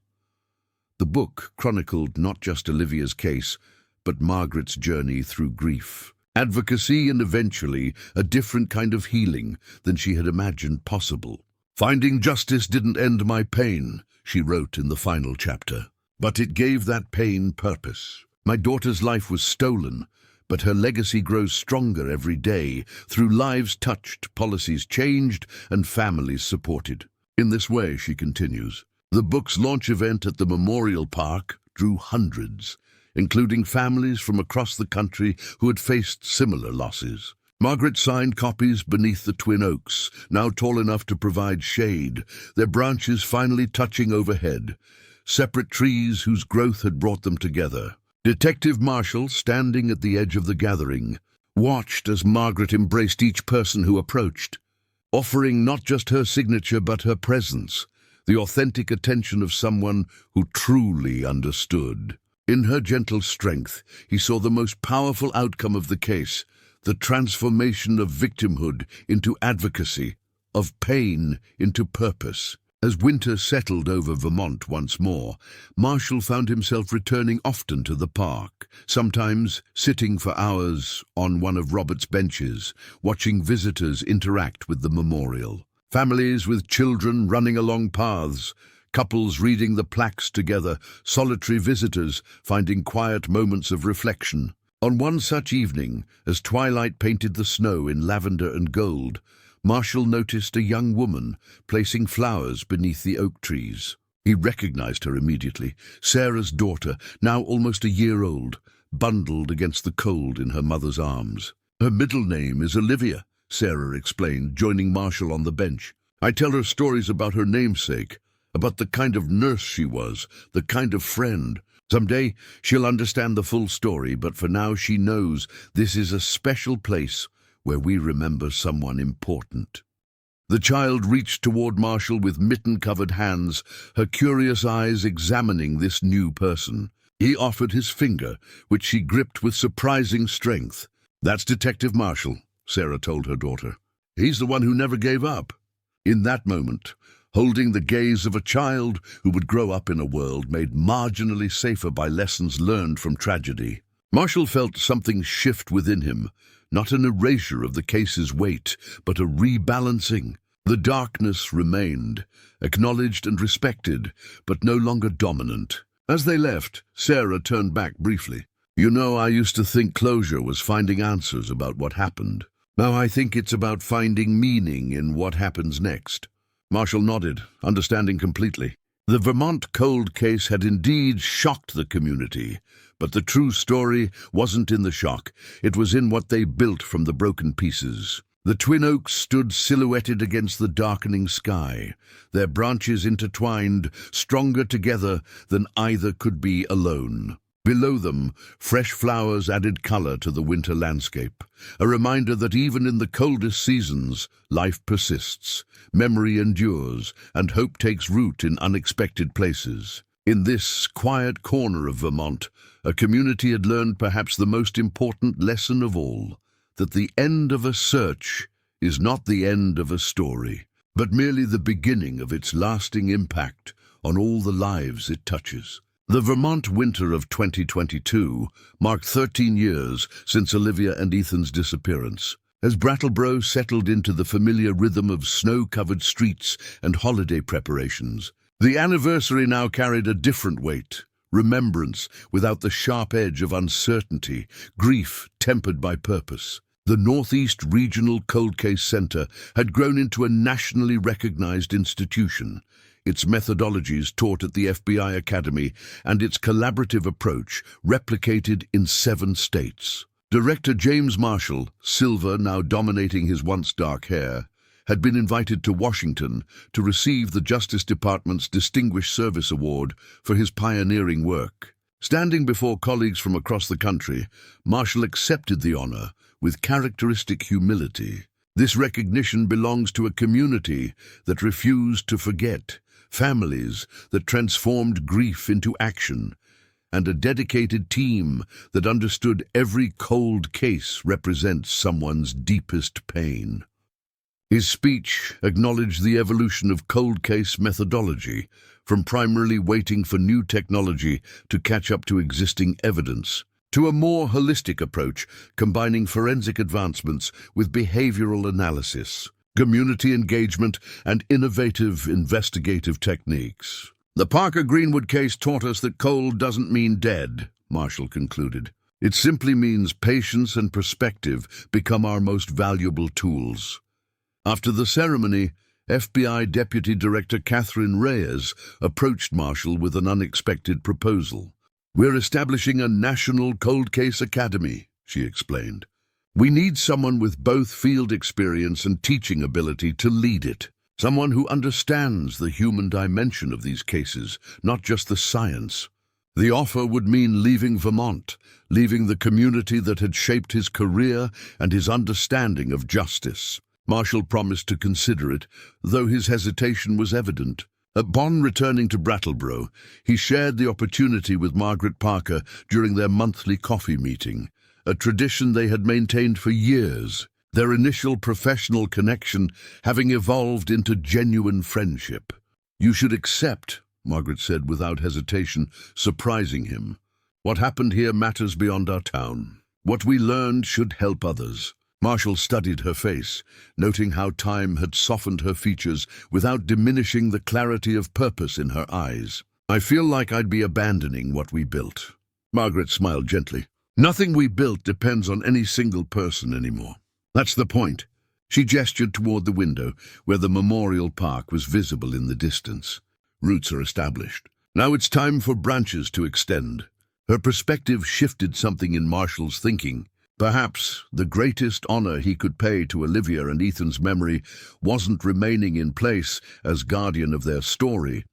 The book chronicled not just Olivia's case, but Margaret's journey through grief, advocacy, and eventually a different kind of healing than she had imagined possible. "Finding justice didn't end my pain," she wrote in the final chapter, "but it gave that pain purpose. My daughter's life was stolen, but her legacy grows stronger every day through lives touched, policies changed, and families supported. In this way, she continues, the book's launch event at the Memorial Park drew hundreds, including families from across the country who had faced similar losses. Margaret signed copies beneath the twin oaks, now tall enough to provide shade, their branches finally touching overhead, separate trees whose growth had brought them together. Detective Marshall, standing at the edge of the gathering, watched as Margaret embraced each person who approached, offering not just her signature but her presence, the authentic attention of someone who truly understood. In her gentle strength, he saw the most powerful outcome of the case, the transformation of victimhood into advocacy, of pain into purpose. As winter settled over Vermont once more, Marshall found himself returning often to the park, sometimes sitting for hours on one of Robert's benches, watching visitors interact with the memorial. Families with children running along paths, couples reading the plaques together, solitary visitors finding quiet moments of reflection. On one such evening, as twilight painted the snow in lavender and gold, Marshall noticed a young woman placing flowers beneath the oak trees. He recognized her immediately, Sarah's daughter, now almost a year old, bundled against the cold in her mother's arms. Her middle name is Olivia, Sarah explained, joining Marshall on the bench. I tell her stories about her namesake, about the kind of nurse she was, the kind of friend. Someday she'll understand the full story, but for now she knows this is a special place where we remember someone important. The child reached toward Marshall with mitten-covered hands, her curious eyes examining this new person. He offered his finger, which she gripped with surprising strength. That's Detective Marshall, Sarah told her daughter. He's the one who never gave up. In that moment, holding the gaze of a child who would grow up in a world made marginally safer by lessons learned from tragedy, Marshall felt something shift within him, not an erasure of the case's weight, but a rebalancing. The darkness remained, acknowledged and respected, but no longer dominant. As they left, Sarah turned back briefly. You know, I used to think closure was finding answers about what happened. Now I think it's about finding meaning in what happens next. Marshall nodded, understanding completely. The Vermont cold case had indeed shocked the community, but the true story wasn't in the shock. It was in what they built from the broken pieces. The twin oaks stood silhouetted against the darkening sky, their branches intertwined, stronger together than either could be alone. Below them, fresh flowers added color to the winter landscape, a reminder that even in the coldest seasons, life persists, memory endures, and hope takes root in unexpected places. In this quiet corner of Vermont, a community had learned perhaps the most important lesson of all, that the end of a search is not the end of a story, but merely the beginning of its lasting impact on all the lives it touches. The Vermont winter of 2022 marked 13 years since Olivia and Ethan's disappearance. As Brattleboro settled into the familiar rhythm of snow-covered streets and holiday preparations, the anniversary now carried a different weight. Remembrance without the sharp edge of uncertainty, grief tempered by purpose. The Northeast Regional Cold Case Center had grown into a nationally recognized institution, its methodologies taught at the FBI Academy and its collaborative approach replicated in 7 states. Director James Marshall, silver now dominating his once dark hair, had been invited to Washington to receive the Justice Department's Distinguished Service Award for his pioneering work. Standing before colleagues from across the country, Marshall accepted the honor with characteristic humility. This recognition belongs to a community that refused to forget, families that transformed grief into action, and a dedicated team that understood every cold case represents someone's deepest pain. His speech acknowledged the evolution of cold case methodology, from primarily waiting for new technology to catch up to existing evidence, to a more holistic approach combining forensic advancements with behavioral analysis, community engagement, and innovative investigative techniques. The Parker Greenwood case taught us that cold doesn't mean dead, Marshall concluded. It simply means patience and perspective become our most valuable tools. After the ceremony, FBI Deputy Director Catherine Reyes approached Marshall with an unexpected proposal. "We're establishing a national cold case academy," she explained. "We need someone with both field experience and teaching ability to lead it. Someone who understands the human dimension of these cases, not just the science." The offer would mean leaving Vermont, leaving the community that had shaped his career and his understanding of justice. Marshall promised to consider it, though his hesitation was evident. Upon returning to Brattleboro, he shared the opportunity with Margaret Parker during their monthly coffee meeting, a tradition they had maintained for years, their initial professional connection having evolved into genuine friendship. "You should accept," Margaret said without hesitation, surprising him. "What happened here matters beyond our town. What we learned should help others." Marshall studied her face, noting how time had softened her features without diminishing the clarity of purpose in her eyes. "I feel like I'd be abandoning what we built." Margaret smiled gently. "Nothing we built depends on any single person anymore. That's the point." She gestured toward the window, where the memorial park was visible in the distance. "Roots are established. Now it's time for branches to extend." Her perspective shifted something in Marshall's thinking. Perhaps the greatest honor he could pay to Olivia and Ethan's memory wasn't remaining in place as guardian of their story,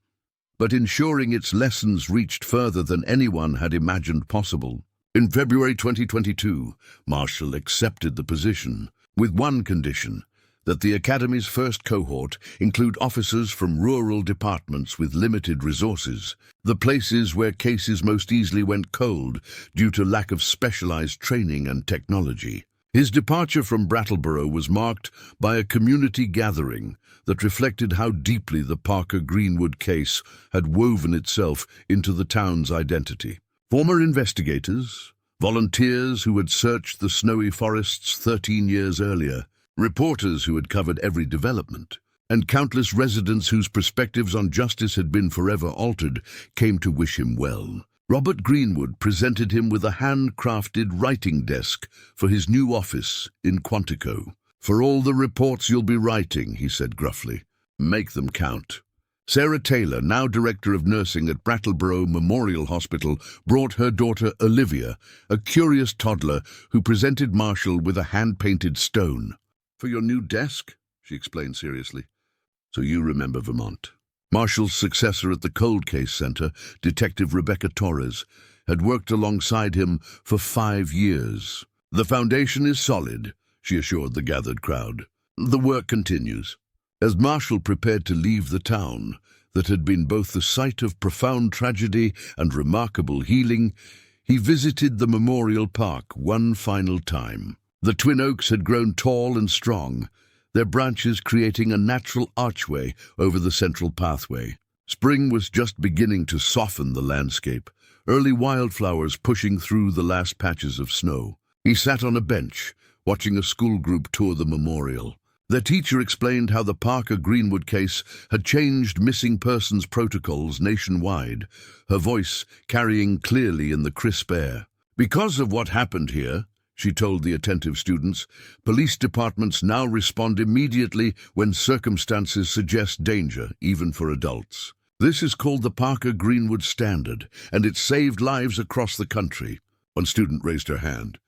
but ensuring its lessons reached further than anyone had imagined possible. In February 2022, Marshall accepted the position, with one condition: that the Academy's first cohort include officers from rural departments with limited resources, the places where cases most easily went cold due to lack of specialized training and technology. His departure from Brattleboro was marked by a community gathering that reflected how deeply the Parker Greenwood case had woven itself into the town's identity. Former investigators, volunteers who had searched the snowy forests 13 years earlier, reporters who had covered every development, and countless residents whose perspectives on justice had been forever altered, came to wish him well. Robert Greenwood presented him with a handcrafted writing desk for his new office in Quantico. "For all the reports you'll be writing," he said gruffly, "make them count." Sarah Taylor, now Director of Nursing at Brattleboro Memorial Hospital, brought her daughter Olivia, a curious toddler who presented Marshall with a hand-painted stone. "For your new desk," she explained seriously. "So you remember Vermont." Marshall's successor at the Cold Case Center, Detective Rebecca Torres, had worked alongside him for 5 years. "The foundation is solid," she assured the gathered crowd. "The work continues." As Marshall prepared to leave the town that had been both the site of profound tragedy and remarkable healing, he visited the memorial park one final time. The twin oaks had grown tall and strong, their branches creating a natural archway over the central pathway. Spring was just beginning to soften the landscape, early wildflowers pushing through the last patches of snow. He sat on a bench, watching a school group tour the memorial. Their teacher explained how the Parker Greenwood case had changed missing persons protocols nationwide, her voice carrying clearly in the crisp air. "Because of what happened here," she told the attentive students, "police departments now respond immediately when circumstances suggest danger, even for adults. This is called the Parker Greenwood Standard, and it saved lives across the country." One student raised her hand.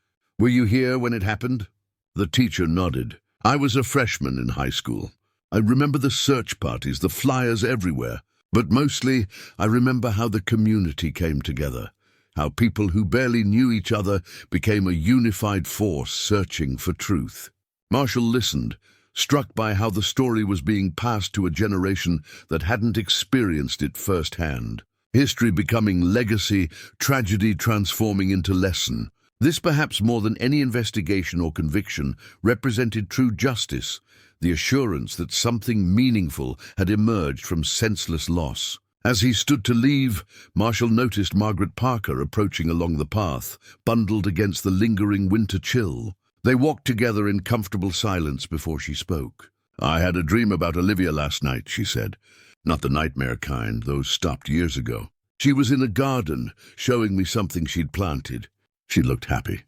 "Were you here when it happened?" The teacher nodded. "I was a freshman in high school. I remember the search parties, the flyers everywhere, but mostly I remember how the community came together, how people who barely knew each other became a unified force searching for truth." Marshall listened, struck by how the story was being passed to a generation that hadn't experienced it firsthand. History becoming legacy, tragedy transforming into lesson. This, perhaps more than any investigation or conviction, represented true justice, the assurance that something meaningful had emerged from senseless loss. As he stood to leave, Marshall noticed Margaret Parker approaching along the path, bundled against the lingering winter chill. They walked together in comfortable silence before she spoke. "I had a dream about Olivia last night," she said. "Not the nightmare kind, those stopped years ago. She was in a garden, showing me something she'd planted. She looked happy.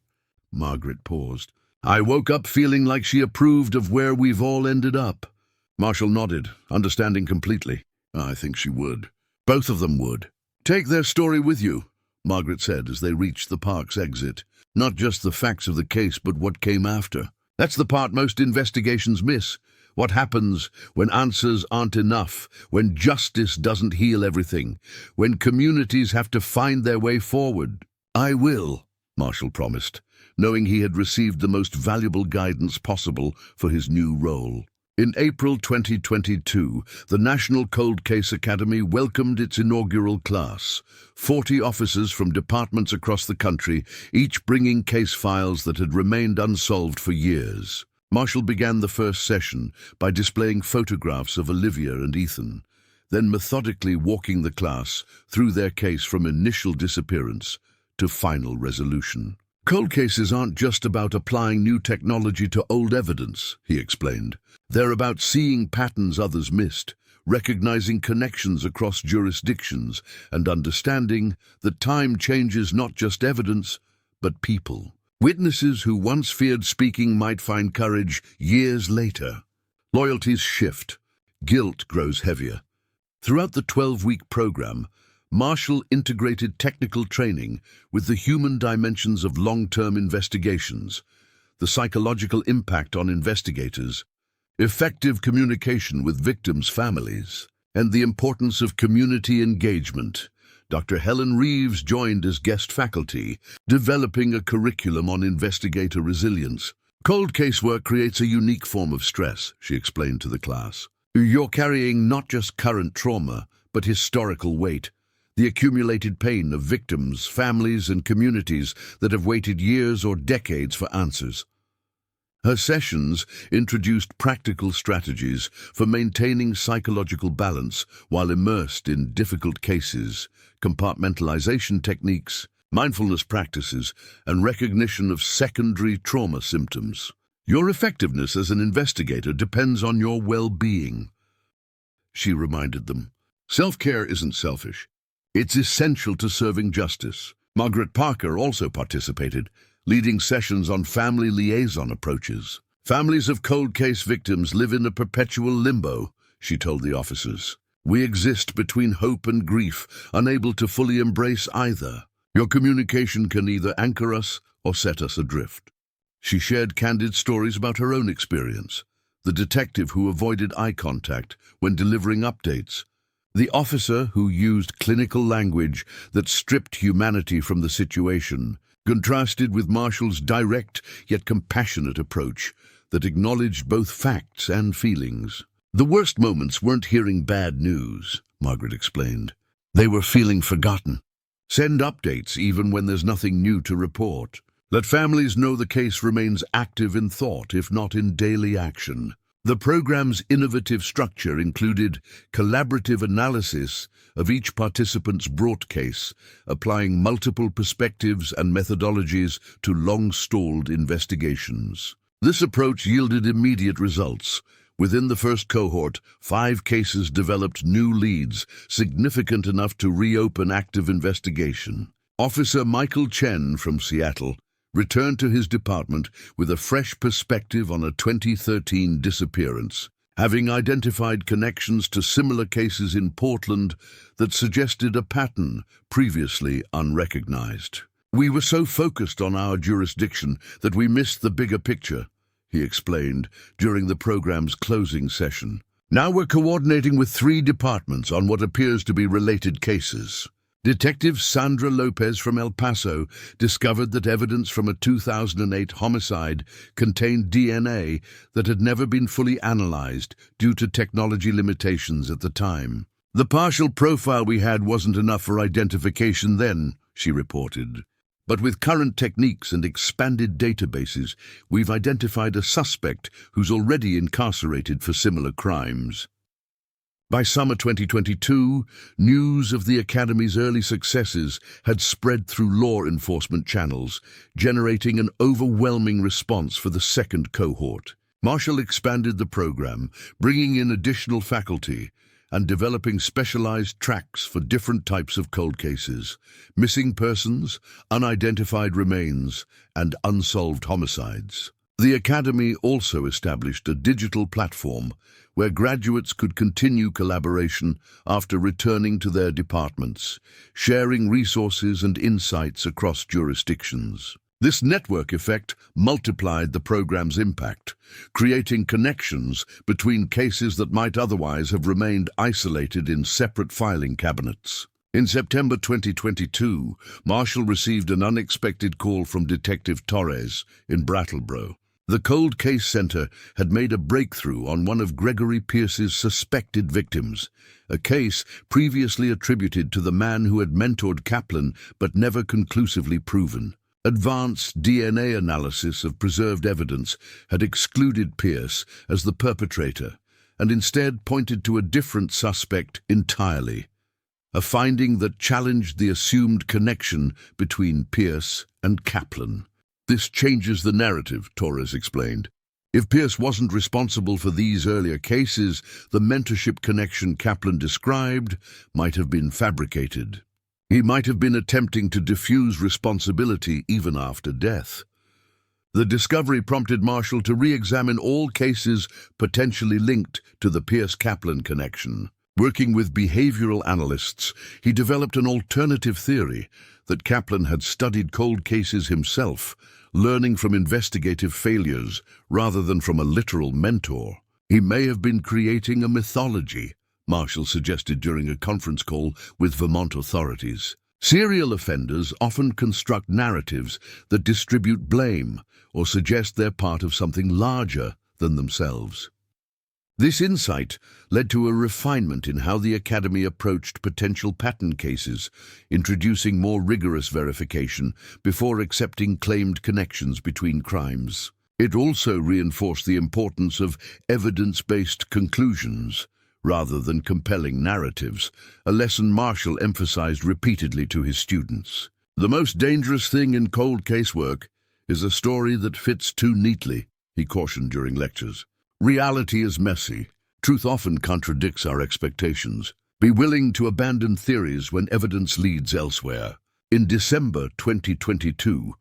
Margaret paused. I woke up feeling like she approved of where we've all ended up. Marshall nodded, understanding completely. I think she would. Both of them would. Take their story with you, Margaret said as they reached the park's exit. Not just the facts of the case, but what came after. That's the part most investigations miss. What happens when answers aren't enough, when justice doesn't heal everything, when communities have to find their way forward. I will, Marshall promised, knowing he had received the most valuable guidance possible for his new role. In April 2022, the National Cold Case Academy welcomed its inaugural class, 40 officers from departments across the country, each bringing case files that had remained unsolved for years. Marshall began the first session by displaying photographs of Olivia and Ethan, then methodically walking the class through their case from initial disappearance to final resolution. Cold cases aren't just about applying new technology to old evidence, he explained. They're about seeing patterns others missed, recognizing connections across jurisdictions, and understanding that time changes not just evidence, but people. Witnesses who once feared speaking might find courage years later. Loyalties shift. Guilt grows heavier. Throughout the 12-week program, Marshall integrated technical training with the human dimensions of long-term investigations, the psychological impact on investigators, effective communication with victims' families, and the importance of community engagement. Dr. Helen Reeves joined as guest faculty, developing a curriculum on investigator resilience. Cold case work creates a unique form of stress, she explained to the class. You're carrying not just current trauma, but historical weight, the accumulated pain of victims, families, and communities that have waited years or decades for answers. Her sessions introduced practical strategies for maintaining psychological balance while immersed in difficult cases, compartmentalization techniques, mindfulness practices, and recognition of secondary trauma symptoms. Your effectiveness as an investigator depends on your well-being, she reminded them. Self-care isn't selfish. It's essential to serving justice. Margaret Parker also participated, leading sessions on family liaison approaches. Families of cold case victims live in a perpetual limbo, she told the officers. We exist between hope and grief, unable to fully embrace either. Your communication can either anchor us or set us adrift. She shared candid stories about her own experience. The detective who avoided eye contact when delivering updates. The officer who used clinical language that stripped humanity from the situation, contrasted with Marshall's direct yet compassionate approach that acknowledged both facts and feelings. The worst moments weren't hearing bad news, Margaret explained. They were feeling forgotten. Send updates even when there's nothing new to report. Let families know the case remains active in thought, if not in daily action. The program's innovative structure included collaborative analysis of each participant's brought case, applying multiple perspectives and methodologies to long-stalled investigations. This approach yielded immediate results. Within the first cohort, 5 cases developed new leads, significant enough to reopen active investigation. Officer Michael Chen from Seattle returned to his department with a fresh perspective on a 2013 disappearance, having identified connections to similar cases in Portland that suggested a pattern previously unrecognized. We were so focused on our jurisdiction that we missed the bigger picture, he explained during the program's closing session. Now we're coordinating with 3 departments on what appears to be related cases. Detective Sandra Lopez from El Paso discovered that evidence from a 2008 homicide contained DNA that had never been fully analyzed due to technology limitations at the time. The partial profile we had wasn't enough for identification then, she reported. But with current techniques and expanded databases, we've identified a suspect who's already incarcerated for similar crimes. By summer 2022, news of the Academy's early successes had spread through law enforcement channels, generating an overwhelming response for the second cohort. Marshall expanded the program, bringing in additional faculty, and developing specialized tracks for different types of cold cases: missing persons, unidentified remains, and unsolved homicides. The Academy also established a digital platform where graduates could continue collaboration after returning to their departments, sharing resources and insights across jurisdictions. This network effect multiplied the program's impact, creating connections between cases that might otherwise have remained isolated in separate filing cabinets. In September 2022, Marshall received an unexpected call from Detective Torres in Brattleboro. The Cold Case Center had made a breakthrough on one of Gregory Pierce's suspected victims, a case previously attributed to the man who had mentored Kaplan but never conclusively proven. Advanced DNA analysis of preserved evidence had excluded Pierce as the perpetrator and instead pointed to a different suspect entirely, a finding that challenged the assumed connection between Pierce and Kaplan. "This changes the narrative," Torres explained. "If Pierce wasn't responsible for these earlier cases, the mentorship connection Kaplan described might have been fabricated. He might have been attempting to diffuse responsibility even after death." The discovery prompted Marshall to re-examine all cases potentially linked to the Pierce-Kaplan connection. Working with behavioral analysts, he developed an alternative theory that Kaplan had studied cold cases himself, learning from investigative failures rather than from a literal mentor. He may have been creating a mythology, Marshall suggested during a conference call with Vermont authorities. Serial offenders often construct narratives that distribute blame or suggest they're part of something larger than themselves. This insight led to a refinement in how the Academy approached potential pattern cases, introducing more rigorous verification before accepting claimed connections between crimes. It also reinforced the importance of evidence-based conclusions rather than compelling narratives, a lesson Marshall emphasized repeatedly to his students. "The most dangerous thing in cold case work is a story that fits too neatly," he cautioned during lectures. "Reality is messy. Truth often contradicts our expectations. Be willing to abandon theories when evidence leads elsewhere." In December 2022,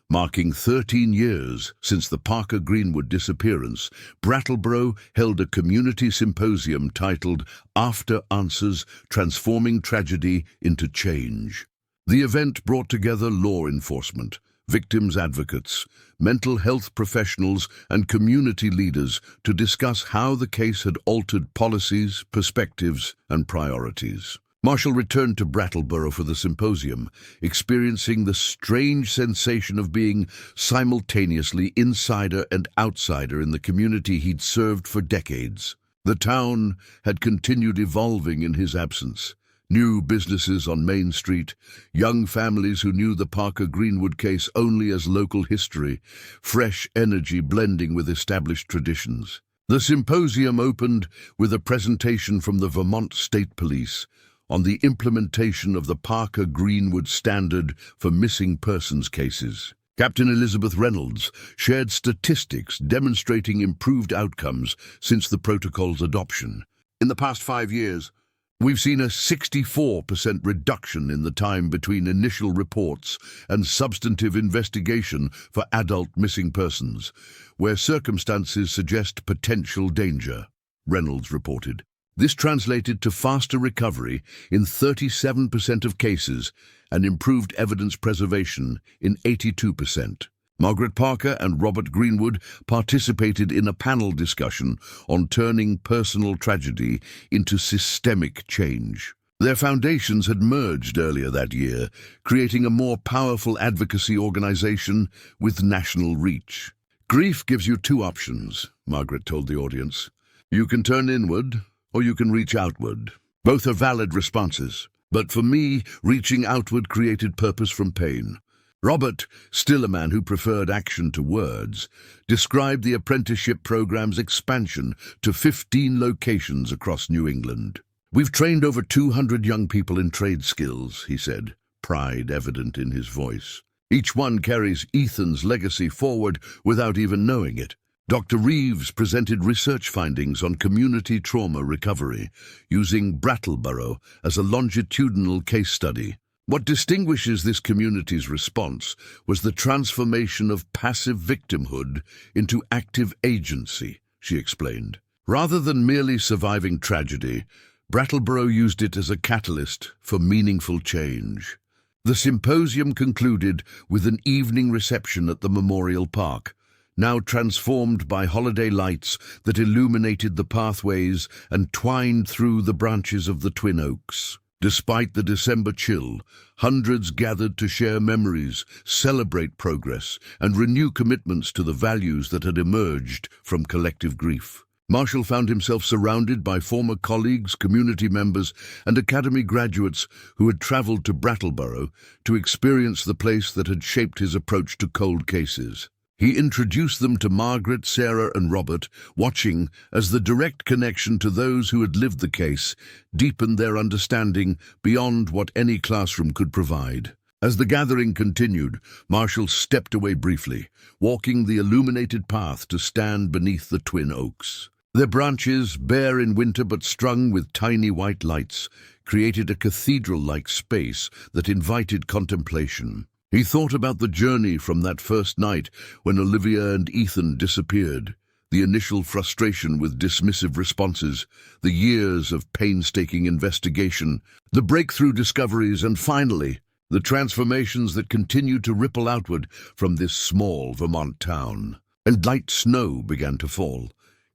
marking 13 years since the Parker Greenwood disappearance, Brattleboro held a community symposium titled "After Answers: Transforming Tragedy into Change." The event brought together law enforcement, victims' advocates, mental health professionals, and community leaders to discuss how the case had altered policies, perspectives, and priorities. Marshall returned to Brattleboro for the symposium, experiencing the strange sensation of being simultaneously insider and outsider in the community he'd served for decades. The town had continued evolving in his absence. New businesses on Main Street, young families who knew the Parker Greenwood case only as local history, fresh energy blending with established traditions. The symposium opened with a presentation from the Vermont State Police on the implementation of the Parker Greenwood standard for missing persons cases. Captain Elizabeth Reynolds shared statistics demonstrating improved outcomes since the protocol's adoption. "In the past 5 years, we've seen a 64% reduction in the time between initial reports and substantive investigation for adult missing persons, where circumstances suggest potential danger," Reynolds reported. This translated to faster recovery in 37% of cases and improved evidence preservation in 82%. Margaret Parker and Robert Greenwood participated in a panel discussion on turning personal tragedy into systemic change. Their foundations had merged earlier that year, creating a more powerful advocacy organization with national reach. "Grief gives you two options," Margaret told the audience. "You can turn inward, or you can reach outward. Both are valid responses. But for me, reaching outward created purpose from pain." Robert, still a man who preferred action to words, described the apprenticeship program's expansion to 15 locations across New England. "We've trained over 200 young people in trade skills," he said, pride evident in his voice. "Each one carries Ethan's legacy forward without even knowing it. Dr. Reeves presented research findings on community trauma recovery using Brattleboro as a longitudinal case study. What distinguishes this community's response was the transformation of passive victimhood into active agency, she explained. Rather than merely surviving tragedy, Brattleboro used it as a catalyst for meaningful change. The symposium concluded with an evening reception at the Memorial Park, now transformed by holiday lights that illuminated the pathways and twined through the branches of the twin oaks. Despite the December chill, hundreds gathered to share memories, celebrate progress, and renew commitments to the values that had emerged from collective grief. Marshall found himself surrounded by former colleagues, community members, and academy graduates who had traveled to Brattleboro to experience the place that had shaped his approach to cold cases. He introduced them to Margaret, Sarah, and Robert, watching as the direct connection to those who had lived the case deepened their understanding beyond what any classroom could provide. As the gathering continued, Marshall stepped away briefly, walking the illuminated path to stand beneath the twin oaks. Their branches, bare in winter but strung with tiny white lights, created a cathedral-like space that invited contemplation. He thought about the journey from that first night when Olivia and Ethan disappeared, the initial frustration with dismissive responses, the years of painstaking investigation, the breakthrough discoveries, and finally, the transformations that continued to ripple outward from this small Vermont town. And light snow began to fall,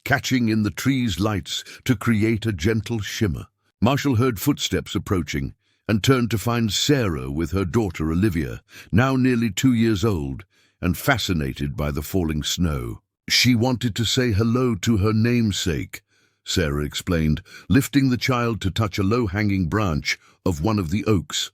catching in the trees' lights to create a gentle shimmer. Marshall heard footsteps approaching and turned to find Sarah with her daughter Olivia, now nearly 2 years old, and fascinated by the falling snow. She wanted to say hello to her namesake, Sarah explained, lifting the child to touch a low-hanging branch of one of the oaks.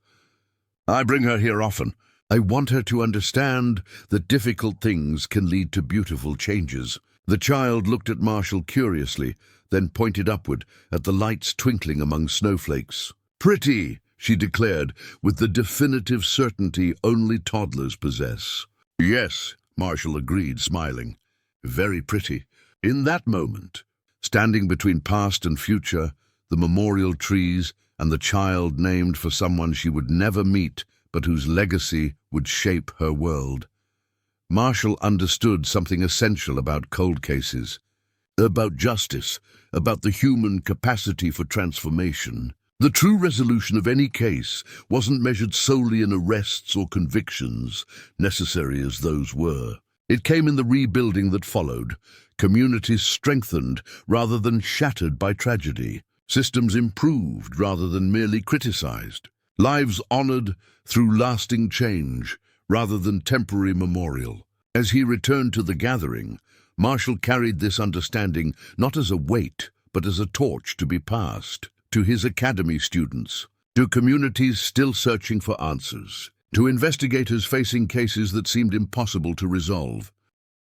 I bring her here often. I want her to understand that difficult things can lead to beautiful changes. The child looked at Marshall curiously, then pointed upward at the lights twinkling among snowflakes. Pretty, she declared, with the definitive certainty only toddlers possess. Yes, Marshall agreed, smiling. Very pretty. In that moment, standing between past and future, the memorial trees, and the child named for someone she would never meet, but whose legacy would shape her world, Marshall understood something essential about cold cases, about justice, about the human capacity for transformation. The true resolution of any case wasn't measured solely in arrests or convictions, necessary as those were. It came in the rebuilding that followed, communities strengthened rather than shattered by tragedy, systems improved rather than merely criticized, lives honored through lasting change rather than temporary memorial. As he returned to the gathering, Marshall carried this understanding not as a weight, but as a torch to be passed. To his academy students, to communities still searching for answers, to investigators facing cases that seemed impossible to resolve.